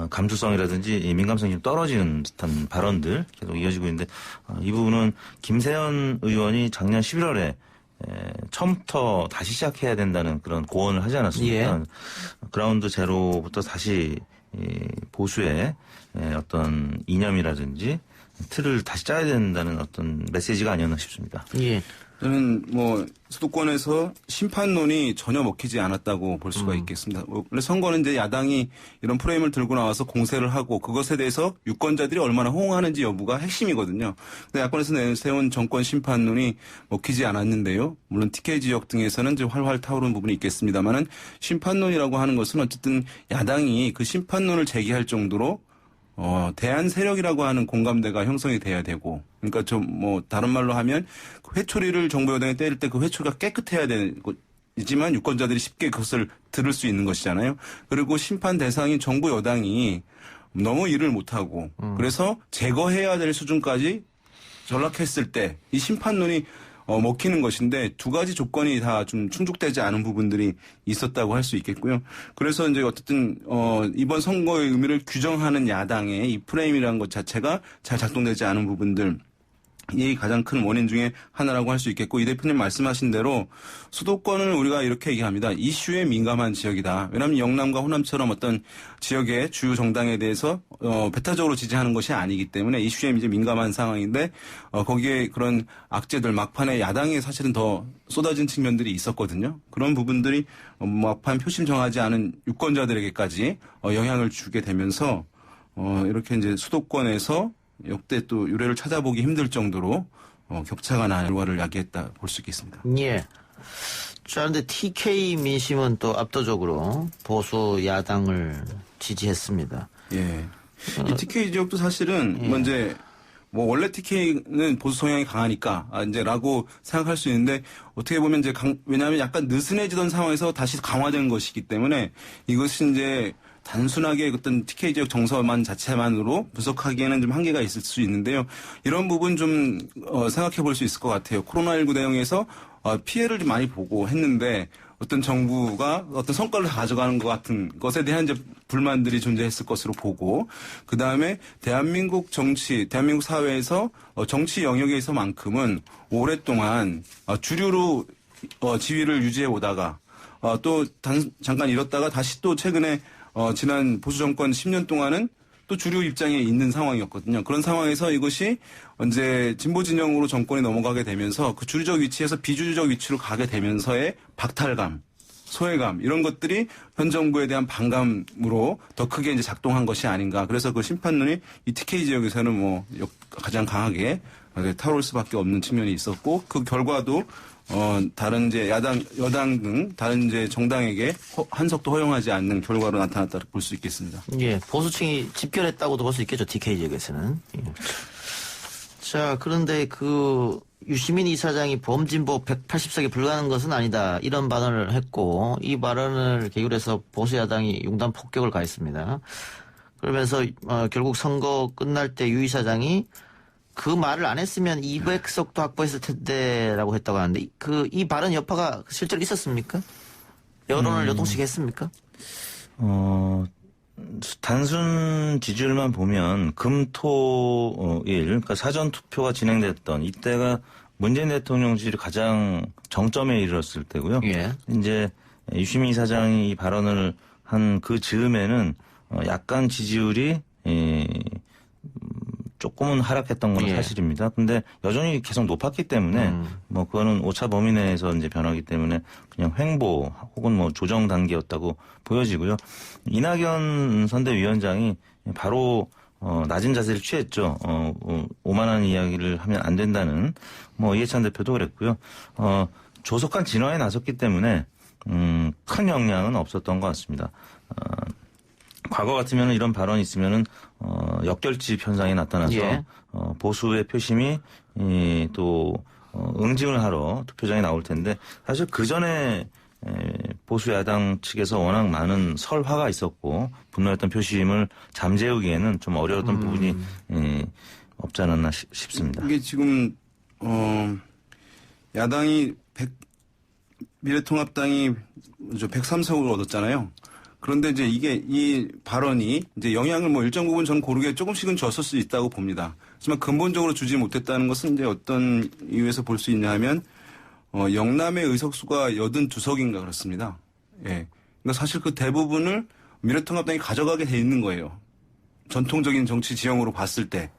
감수성이라든지 민감성이 좀 떨어지는 듯한 발언들 계속 이어지고 있는데 이 부분은 김세현 의원이 작년 11월에 처음부터 다시 시작해야 된다는 그런 고언을 하지 않았습니까? 그라운드 제로부터 다시 보수의 어떤 이념이라든지 틀을 다시 짜야 된다는 어떤 메시지가 아니었나 싶습니다. 저는 수도권에서 심판론이 전혀 먹히지 않았다고 볼 수가 있겠습니다. 원래 선거는 이제 야당이 이런 프레임을 들고 나와서 공세를 하고 그것에 대해서 유권자들이 얼마나 호응하는지 여부가 핵심이거든요. 근데 야권에서 내세운 정권 심판론이 먹히지 않았는데요. 물론 TK 지역 등에서는 이제 활활 타오르는 부분이 있겠습니다만은 심판론이라고 하는 것은 어쨌든 야당이 그 심판론을 제기할 정도로 대안 세력이라고 하는 공감대가 형성이 돼야 되고, 그러니까 다른 말로 하면, 회초리를 정부 여당에 때릴 때 그 회초리가 깨끗해야 되지만 유권자들이 쉽게 그것을 들을 수 있는 것이잖아요. 그리고 심판 대상인 정부 여당이 너무 일을 못하고, 그래서 제거해야 될 수준까지 전락했을 때, 이 심판론이 먹히는 것인데 두 가지 조건이 다 좀 충족되지 않은 부분들이 있었다고 할 수 있겠고요. 그래서 이제 어쨌든 이번 선거의 의미를 규정하는 야당의 이 프레임이라는 것 자체가 잘 작동되지 않은 부분들. 이 가장 큰 원인 중에 하나라고 할 수 있겠고 이 대표님 말씀하신 대로 수도권을 우리가 이렇게 얘기합니다. 이슈에 민감한 지역이다. 왜냐하면 영남과 호남처럼 어떤 지역의 주요 정당에 대해서 배타적으로 지지하는 것이 아니기 때문에 이슈에 이제 민감한 상황인데 거기에 그런 악재들 막판에 야당이 사실은 더 쏟아진 측면들이 있었거든요. 그런 부분들이 막판 표심 정하지 않은 유권자들에게까지 영향을 주게 되면서 이렇게 이제 수도권에서 역대 또 유례를 찾아보기 힘들 정도로 격차가 난 결과를 야기했다 볼 수 있겠습니다. 예. 자, 그런데 TK 민심은 또 압도적으로 보수 야당을 지지했습니다. 예. 이 TK 지역도 사실은 이제 뭐 원래 TK는 보수 성향이 강하니까 이제라고 생각할 수 있는데 어떻게 보면 이제 왜냐하면 약간 느슨해지던 상황에서 다시 강화된 것이기 때문에 이것이 이제 단순하게 어떤 TK 지역 정서만 자체만으로 분석하기에는 좀 한계가 있을 수 있는데요. 이런 부분 좀 생각해 볼 수 있을 것 같아요. 코로나19 대응에서 피해를 좀 많이 보고 했는데 어떤 정부가 어떤 성과를 가져가는 것 같은 것에 대한 이제 불만들이 존재했을 것으로 보고, 그 다음에 대한민국 정치, 대한민국 사회에서 정치 영역에서만큼은 오랫동안 주류로 지위를 유지해 오다가 또 잠깐 잃었다가 다시 또 최근에 지난 보수 정권 10년 동안은 또 주류 입장에 있는 상황이었거든요. 그런 상황에서 이것이 이제 진보 진영으로 정권이 넘어가게 되면서 그 주류적 위치에서 비주류적 위치로 가게 되면서의 박탈감, 소외감 이런 것들이 현 정부에 대한 반감으로 더 크게 이제 작동한 것이 아닌가. 그래서 그 심판론이 이 TK 지역에서는 뭐 가장 강하게 타올 수밖에 없는 측면이 있었고, 그 결과도 다른 이제 여당 등 다른 이제 정당에게 한석도 허용하지 않는 결과로 나타났다고 볼 수 있겠습니다. 예, 보수층이 집결했다고도 볼 수 있겠죠, TK 지역에서는. 예. 자, 그런데 그 유시민 이사장이 범진보 180석에 불과한 것은 아니다, 이런 발언을 했고, 이 발언을 계기로 해서 보수 야당이 융단 폭격을 가했습니다. 그러면서 결국 선거 끝날 때 유 이사장이 그 말을 안 했으면 200석도 확보했을 텐데라고 했다고 하는데, 이 발언 여파가 실제로 있었습니까? 여론을 요동치게 했습니까? 단순 지지율만 보면 금토일, 그러니까 사전 투표가 진행됐던 이때가 문재인 대통령 지지율이 가장 정점에 이르렀을 때고요. 예. 이제 유시민 이사장이 이 발언을 한 그 즈음에는 약간 지지율이 조금은 하락했던 건 사실입니다. 근데 여전히 계속 높았기 때문에 뭐 그거는 오차 범위 내에서 이제 변하기 때문에 그냥 횡보 혹은 뭐 조정 단계였다고 보여지고요. 이낙연 선대위원장이 바로 낮은 자세를 취했죠. 오만한 이야기를 하면 안 된다는, 뭐 이해찬 대표도 그랬고요. 조속한 진화에 나섰기 때문에 큰 영향은 없었던 것 같습니다. 과거 같으면 이런 발언이 있으면은 역결집 현상이 나타나서 예. 보수의 표심이 또 응징을 하러 투표장에 나올 텐데, 사실 그 전에 보수 야당 측에서 워낙 많은 설화가 있었고 분노했던 표심을 잠재우기에는 좀 어려웠던 부분이 없지 않았나 싶습니다. 이게 지금 야당이 미래통합당이 103석을 얻었잖아요. 그런데 이제 이 발언이 이제 영향을 뭐 일정 부분 저는 고르게 조금씩은 줬을 수 있다고 봅니다. 하지만 근본적으로 주지 못했다는 것은 이제 어떤 이유에서 볼 수 있냐 하면, 영남의 의석수가 82석인가 그렇습니다. 예. 그러니까 사실 그 대부분을 미래통합당이 가져가게 돼 있는 거예요. 전통적인 정치 지형으로 봤을 때.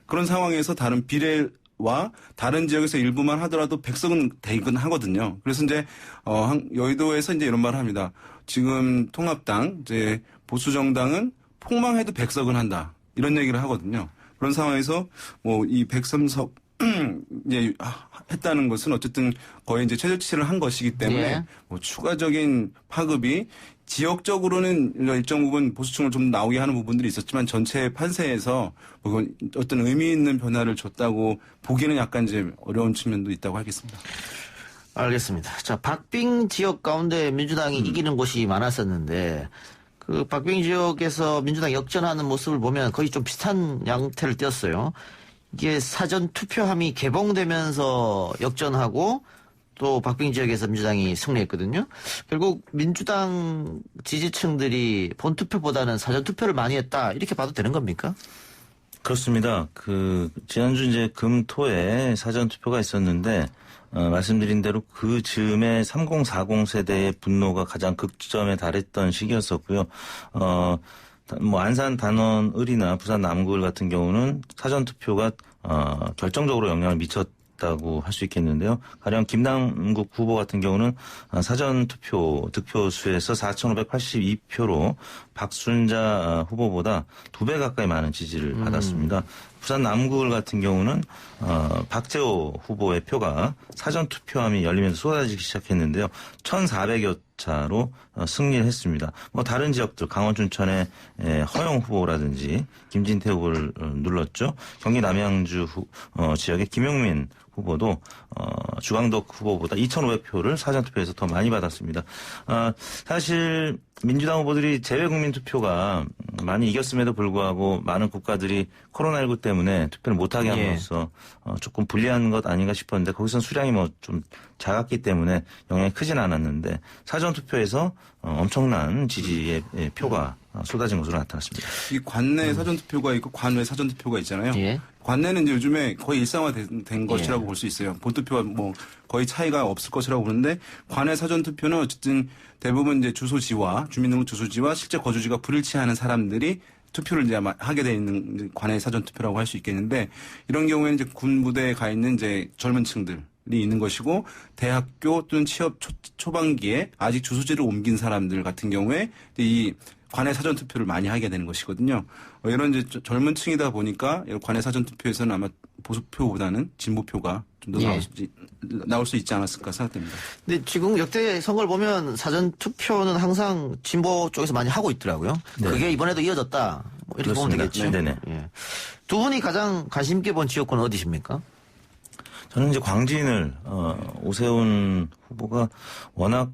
그런 상황에서 다른 비례와 다른 지역에서 일부만 하더라도 100석은 되긴 하거든요. 그래서 이제, 여의도에서 이제 이런 말을 합니다. 지금 통합당, 이제 보수정당은 폭망해도 100석은 한다, 이런 얘기를 하거든요. 그런 상황에서 뭐 이 103석 이제 했다는 것은 어쨌든 거의 이제 최저치를 한 것이기 때문에 예. 뭐 추가적인 파급이 지역적으로는 일정 부분 보수층을 좀 나오게 하는 부분들이 있었지만 전체 판세에서 뭐 어떤 의미 있는 변화를 줬다고 보기는 약간 이제 어려운 측면도 있다고 하겠습니다. 알겠습니다. 자, 박빙 지역 가운데 민주당이 이기는 곳이 많았었는데, 그 박빙 지역에서 민주당 역전하는 모습을 보면 거의 좀 비슷한 양태를 띄었어요. 이게 사전 투표함이 개봉되면서 역전하고 또 박빙 지역에서 민주당이 승리했거든요. 결국 민주당 지지층들이 본투표보다는 사전 투표를 많이 했다, 이렇게 봐도 되는 겁니까? 그렇습니다. 지난주 이제 금토에 사전 투표가 있었는데, 말씀드린 대로 그 즈음에 3040 세대의 분노가 가장 극점에 달했던 시기였었고요. 뭐 안산 단원 을이나 부산 남구을 같은 경우는 사전 투표가 결정적으로 영향을 미쳤다고 할 수 있겠는데요. 가령 김남국 후보 같은 경우는 사전 투표 득표수에서 4,582표로 박순자 후보보다 2배 가까이 많은 지지를 받았습니다. 부산 남구을 같은 경우는 박재호 후보의 표가 사전 투표함이 열리면서 쏟아지기 시작했는데요. 1,400여 차로 승리를 했습니다. 뭐 다른 지역들 강원 춘천의 허영 후보라든지 김진태 후보를 눌렀죠. 경기 남양주 지역의 김용민 후보도 주광덕 후보보다 2,500표를 사전투표에서 더 많이 받았습니다. 사실 민주당 후보들이 재외국민투표가 많이 이겼음에도 불구하고 많은 국가들이 코로나19 때문에 투표를 못하게 함으로써 조금 불리한 것 아닌가 싶었는데 거기선 수량이 뭐 좀 작았기 때문에 영향이 크진 않았는데 사전투표에서 엄청난 지지의 표가 쏟아진 것으로 나타났습니다. 이 관내 사전투표가 있고 관외 사전투표가 있잖아요. 예. 관내는 이제 요즘에 거의 일상화된 것이라고 볼 수 있어요. 본투표와 뭐 거의 차이가 없을 것이라고 보는데 관내 사전투표는 어쨌든 대부분 이제 주소지와 주민등록 주소지와 실제 거주지가 불일치하는 사람들이 투표를 이제 하게 돼 있는 관내 사전투표라고 할 수 있겠는데 이런 경우에는 이제 군부대에 가 있는 이제 젊은 층들이 있는 것이고 대학교 또는 취업 초반기에 아직 주소지를 옮긴 사람들 같은 경우에 이 관내 사전투표를 많이 하게 되는 것이거든요. 이런 이제 젊은 층이다 보니까 관내 사전투표에서는 아마 보수표보다는 진보표가 좀 더 나올 수 있지 않았을까 생각됩니다. 근데 지금 역대 선거를 보면 사전투표는 항상 진보 쪽에서 많이 하고 있더라고요. 네. 그게 이번에도 이어졌다. 뭐 이렇게 보면 되겠죠. 네네. 예. 두 분이 가장 관심 있게 본 지역구는 어디십니까? 저는 이제 광진을 오세훈 후보가 워낙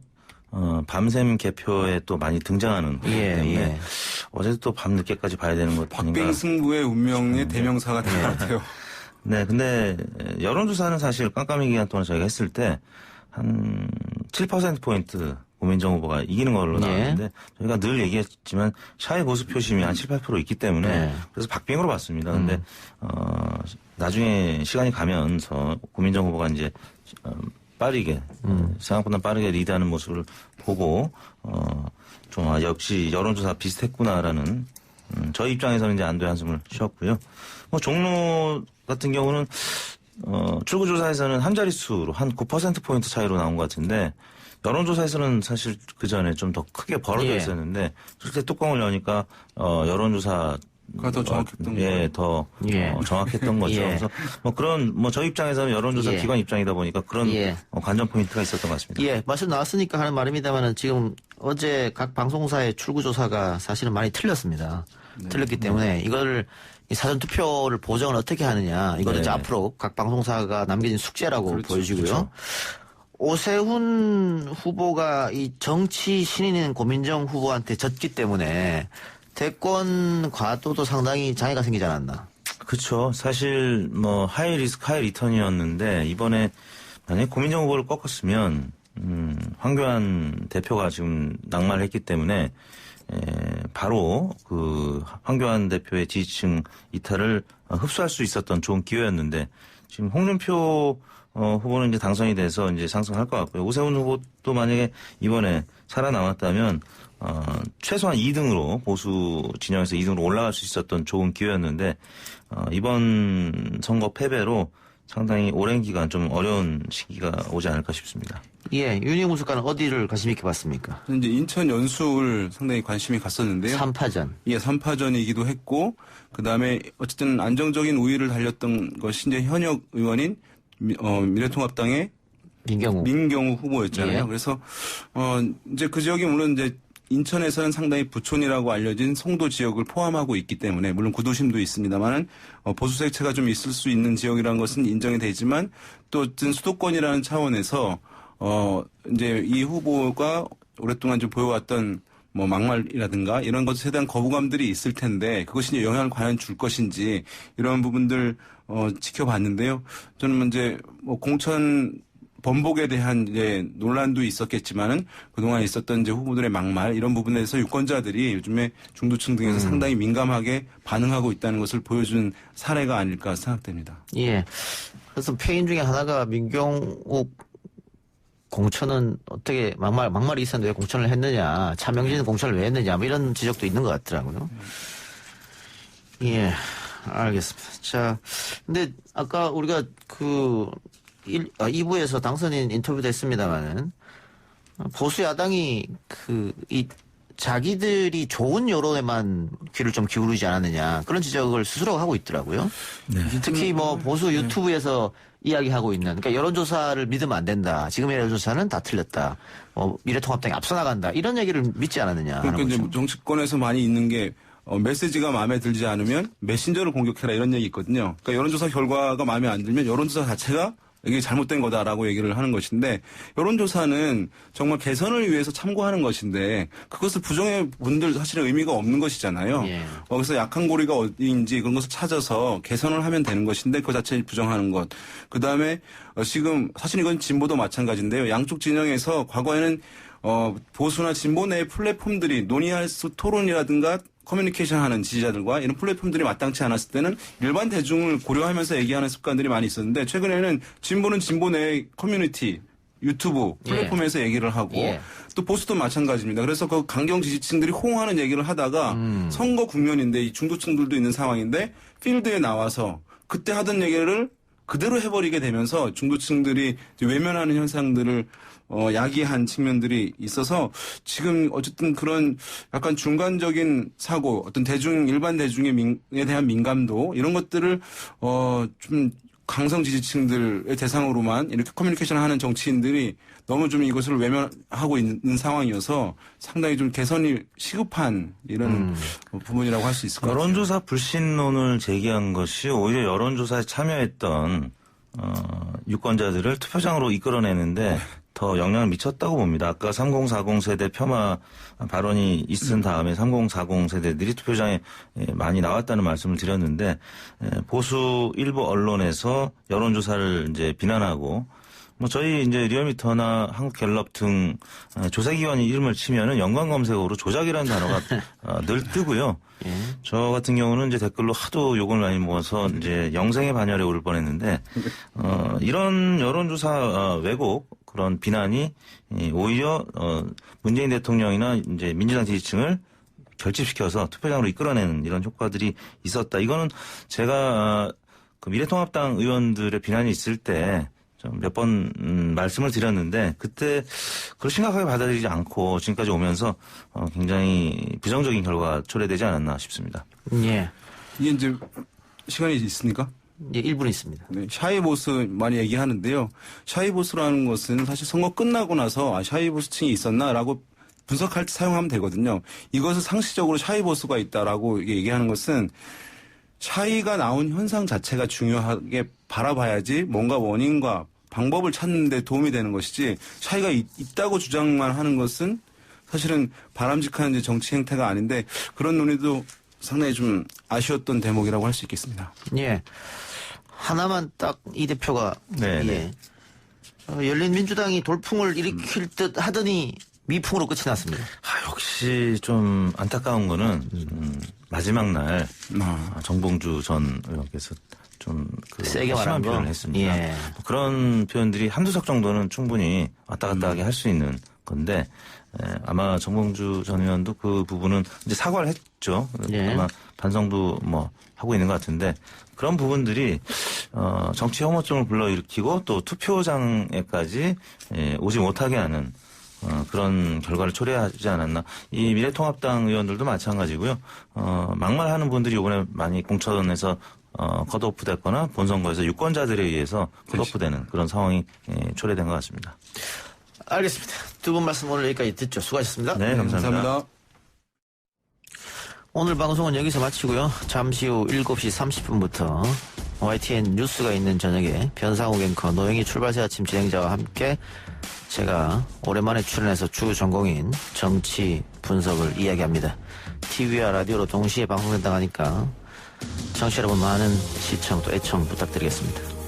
밤샘 개표에 또 많이 등장하는 후보이기 때문에 어제도 또 밤늦게까지 봐야 되는 것 아닌가. 박빙승부의 운명의 대명사가 된 것 같아요. 네, 근데 여론조사는 사실 깜깜이 기간 동안 저희가 했을 때 한 7%포인트 고민정 후보가 이기는 걸로 나왔는데 저희가 늘 얘기했지만 샤이 보수 표심이 한 7, 8% 있기 때문에 그래서 박빙으로 봤습니다. 근데 나중에 시간이 가면서 고민정 후보가 이제 빠르게 생각보다 빠르게 리드하는 모습을 보고 좀 역시 여론조사 비슷했구나라는 저희 입장에서는 이제 안도의 한숨을 쉬었고요. 뭐 종로 같은 경우는 출구조사에서는 한 자릿수로 한 9%포인트 차이로 나온 것 같은데 여론조사에서는 사실 그 전에 좀 더 크게 벌어져 있었는데 실제 뚜껑을 여니까 여론조사 더 정확했던 더 정확했던 거죠. 그래서 뭐 그런 뭐 저희 입장에서는 여론조사 기관 입장이다 보니까 그런 관전 포인트가 있었던 것 같습니다. 예, 말씀 나왔으니까 하는 말입니다만은 지금 어제 각 방송사의 출구조사가 사실은 많이 틀렸습니다. 틀렸기 때문에 이거를 이 사전투표를 보정을 어떻게 하느냐 이거는 이제 앞으로 각 방송사가 남겨진 숙제라고 보여지고요. 그렇죠. 오세훈 후보가 이 정치 신인인 고민정 후보한테 졌기 때문에 대권 과도도 상당히 장애가 생기지 않았나. 그렇죠. 사실 뭐 하이 리스크 하이 리턴이었는데 이번에 만약에 고민정 후보를 꺾었으면 황교안 대표가 지금 낙마를 했기 때문에 바로 그 황교안 대표의 지지층 이탈을 흡수할 수 있었던 좋은 기회였는데 지금 홍준표 후보는 이제 당선이 돼서 이제 상승할 것 같고요. 오세훈 후보도 만약에 이번에 살아남았다면 최소한 2등으로 보수 진영에서 2등으로 올라갈 수 있었던 좋은 기회였는데 이번 선거 패배로 상당히 오랜 기간 좀 어려운 시기가 오지 않을까 싶습니다. 예, 윤희용 수사관은 어디를 관심 있게 봤습니까? 이제 인천 연수를 상당히 관심이 갔었는데요. 3파전. 예, 3파전이기도 했고 그다음에 어쨌든 안정적인 우위를 달렸던 것이 이제 현역 의원인 미래통합당의 민경우 후보였잖아요. 그래서 이제 그 지역이 물론 이제 인천에서는 상당히 부촌이라고 알려진 송도 지역을 포함하고 있기 때문에 물론 구도심도 있습니다만은 보수 색채가 좀 있을 수 있는 지역이라는 것은 인정이 되지만 또 어쨌든 수도권이라는 차원에서 이제 이 후보가 오랫동안 좀 보여왔던 뭐 막말이라든가 이런 것에 대한 거부감들이 있을 텐데 그것이 이제 영향을 과연 줄 것인지 이런 부분들 지켜봤는데요. 저는 이제 뭐 공천 번복에 대한 이제 논란도 있었겠지만은 그동안 있었던 이제 후보들의 막말 이런 부분에서 유권자들이 요즘에 중도층 등에서 상당히 민감하게 반응하고 있다는 것을 보여준 사례가 아닐까 생각됩니다. 예. 그래서 패인 중에 하나가 민경욱 공천은 어떻게 막말이 있었는데 왜 공천을 했느냐, 차명진은 공천을 왜 했느냐, 뭐 이런 지적도 있는 것 같더라고요. 예, 알겠습니다. 자, 근데 아까 우리가 2부에서 당선인 인터뷰도 했습니다만은 보수 야당이 자기들이 좋은 여론에만 귀를 좀 기울이지 않았느냐 그런 지적을 스스로 하고 있더라고요. 네. 특히 뭐 보수 유튜브에서 이야기하고 있는 그러니까 여론조사를 믿으면 안 된다. 지금의 여론조사는 다 틀렸다. 미래통합당이 앞서 나간다. 이런 얘기를 믿지 않았느냐. 그러니까 하는 이제 거죠. 정치권에서 많이 있는 게 메시지가 마음에 들지 않으면 메신저를 공격해라 이런 얘기 있거든요. 그러니까 여론조사 결과가 마음에 안 들면 여론조사 자체가 이게 잘못된 거다라고 얘기를 하는 것인데 여론조사는 정말 개선을 위해서 참고하는 것인데 그것을 부정해 분들 사실은 의미가 없는 것이잖아요. 예. 그래서 약한 고리가 어디인지 그런 것을 찾아서 개선을 하면 되는 것인데 그 자체를 부정하는 것. 그다음에 지금 사실 이건 진보도 마찬가지인데요. 양쪽 진영에서 과거에는 보수나 진보 내 플랫폼들이 논의할 수 토론이라든가 커뮤니케이션 하는 지지자들과 이런 플랫폼들이 마땅치 않았을 때는 일반 대중을 고려하면서 얘기하는 습관들이 많이 있었는데 최근에는 진보는 진보 내 커뮤니티, 유튜브 플랫폼에서 얘기를 하고 또 보수도 마찬가지입니다. 그래서 그 강경 지지층들이 호응하는 얘기를 하다가 선거 국면인데 이 중도층들도 있는 상황인데 필드에 나와서 그때 하던 얘기를 그대로 해버리게 되면서 중도층들이 외면하는 현상들을 야기한 측면들이 있어서 지금 어쨌든 그런 약간 중간적인 사고, 어떤 일반 대중에 대한 민감도 이런 것들을 좀 강성 지지층들의 대상으로만 이렇게 커뮤니케이션을 하는 정치인들이 너무 좀 이것을 외면하고 있는 상황이어서 상당히 좀 개선이 시급한 이런 부분이라고 할 수 있을 것 같아요. 여론조사 불신론을 제기한 것이 오히려 여론조사에 참여했던 유권자들을 투표장으로 이끌어내는데 더 영향을 미쳤다고 봅니다. 아까 3040 세대 폄하 발언이 있은 다음에 3040 세대들이 투표장에 많이 나왔다는 말씀을 드렸는데 보수 일부 언론에서 여론조사를 이제 비난하고 저희 이제 리얼미터나 한국갤럽 등 조사기관이 이름을 치면은 연관 검색어로 조작이라는 단어가 늘 뜨고요. 저 같은 경우는 이제 댓글로 하도 욕을 많이 먹어서 이제 영생의 반열에 오를 뻔했는데 이런 여론조사 왜곡 그런 비난이 오히려 문재인 대통령이나 이제 민주당 지지층을 결집시켜서 투표장으로 이끌어내는 이런 효과들이 있었다. 이거는 제가 그 미래통합당 의원들의 비난이 있을 때 몇 번 말씀을 드렸는데 그때 그걸 심각하게 받아들이지 않고 지금까지 오면서 굉장히 부정적인 결과가 초래되지 않았나 싶습니다. 예. 이게 이제 시간이 있습니까? 예, 1분 있습니다. 네, 샤이보스 많이 얘기하는데요. 샤이보스라는 것은 사실 선거 끝나고 나서 샤이보스층이 있었나라고 분석할 때 사용하면 되거든요. 이것을 상식적으로 샤이보스가 있다라고 얘기하는 것은 샤이가 나온 현상 자체가 중요하게 바라봐야지 뭔가 원인과 방법을 찾는 데 도움이 되는 것이지 샤이가 있다고 주장만 하는 것은 사실은 바람직한 이제 정치 행태가 아닌데 그런 논의도 상당히 좀 아쉬웠던 대목이라고 할 수 있겠습니다. 예. 하나만 딱 이 대표가 예. 열린민주당이 돌풍을 일으킬 듯 하더니 미풍으로 끝이 났습니다. 역시 좀 안타까운 거는 마지막 날 정봉주 전 의원께서 좀 세게 심한 말한 표현을 했습니다. 예. 그런 표현들이 한두 석 정도는 충분히 왔다 갔다 하게 할 수 있는 건데 아마 정봉주 전 의원도 그 부분은 이제 사과를 했죠. 예. 아마 반성도 하고 있는 것 같은데 그런 부분들이 정치 혐오증을 불러일으키고 또 투표장에까지 오지 못하게 하는 그런 결과를 초래하지 않았나. 이 미래통합당 의원들도 마찬가지고요. 막말하는 분들이 이번에 많이 공천에서 컷오프 됐거나 본선거에서 유권자들에 의해서 컷오프 되는 그런 상황이 초래된 것 같습니다. 알겠습니다. 두 분 말씀 오늘 여기까지 듣죠. 수고하셨습니다. 네, 감사합니다. 오늘 방송은 여기서 마치고요. 잠시 후 7시 30분부터 YTN 뉴스가 있는 저녁에 변상욱 앵커 노영희 출발새 아침 진행자와 함께 제가 오랜만에 출연해서 주 전공인 정치 분석을 이야기합니다. TV와 라디오로 동시에 방송된다고 하니까 청취자 여러분 많은 시청 또 애청 부탁드리겠습니다.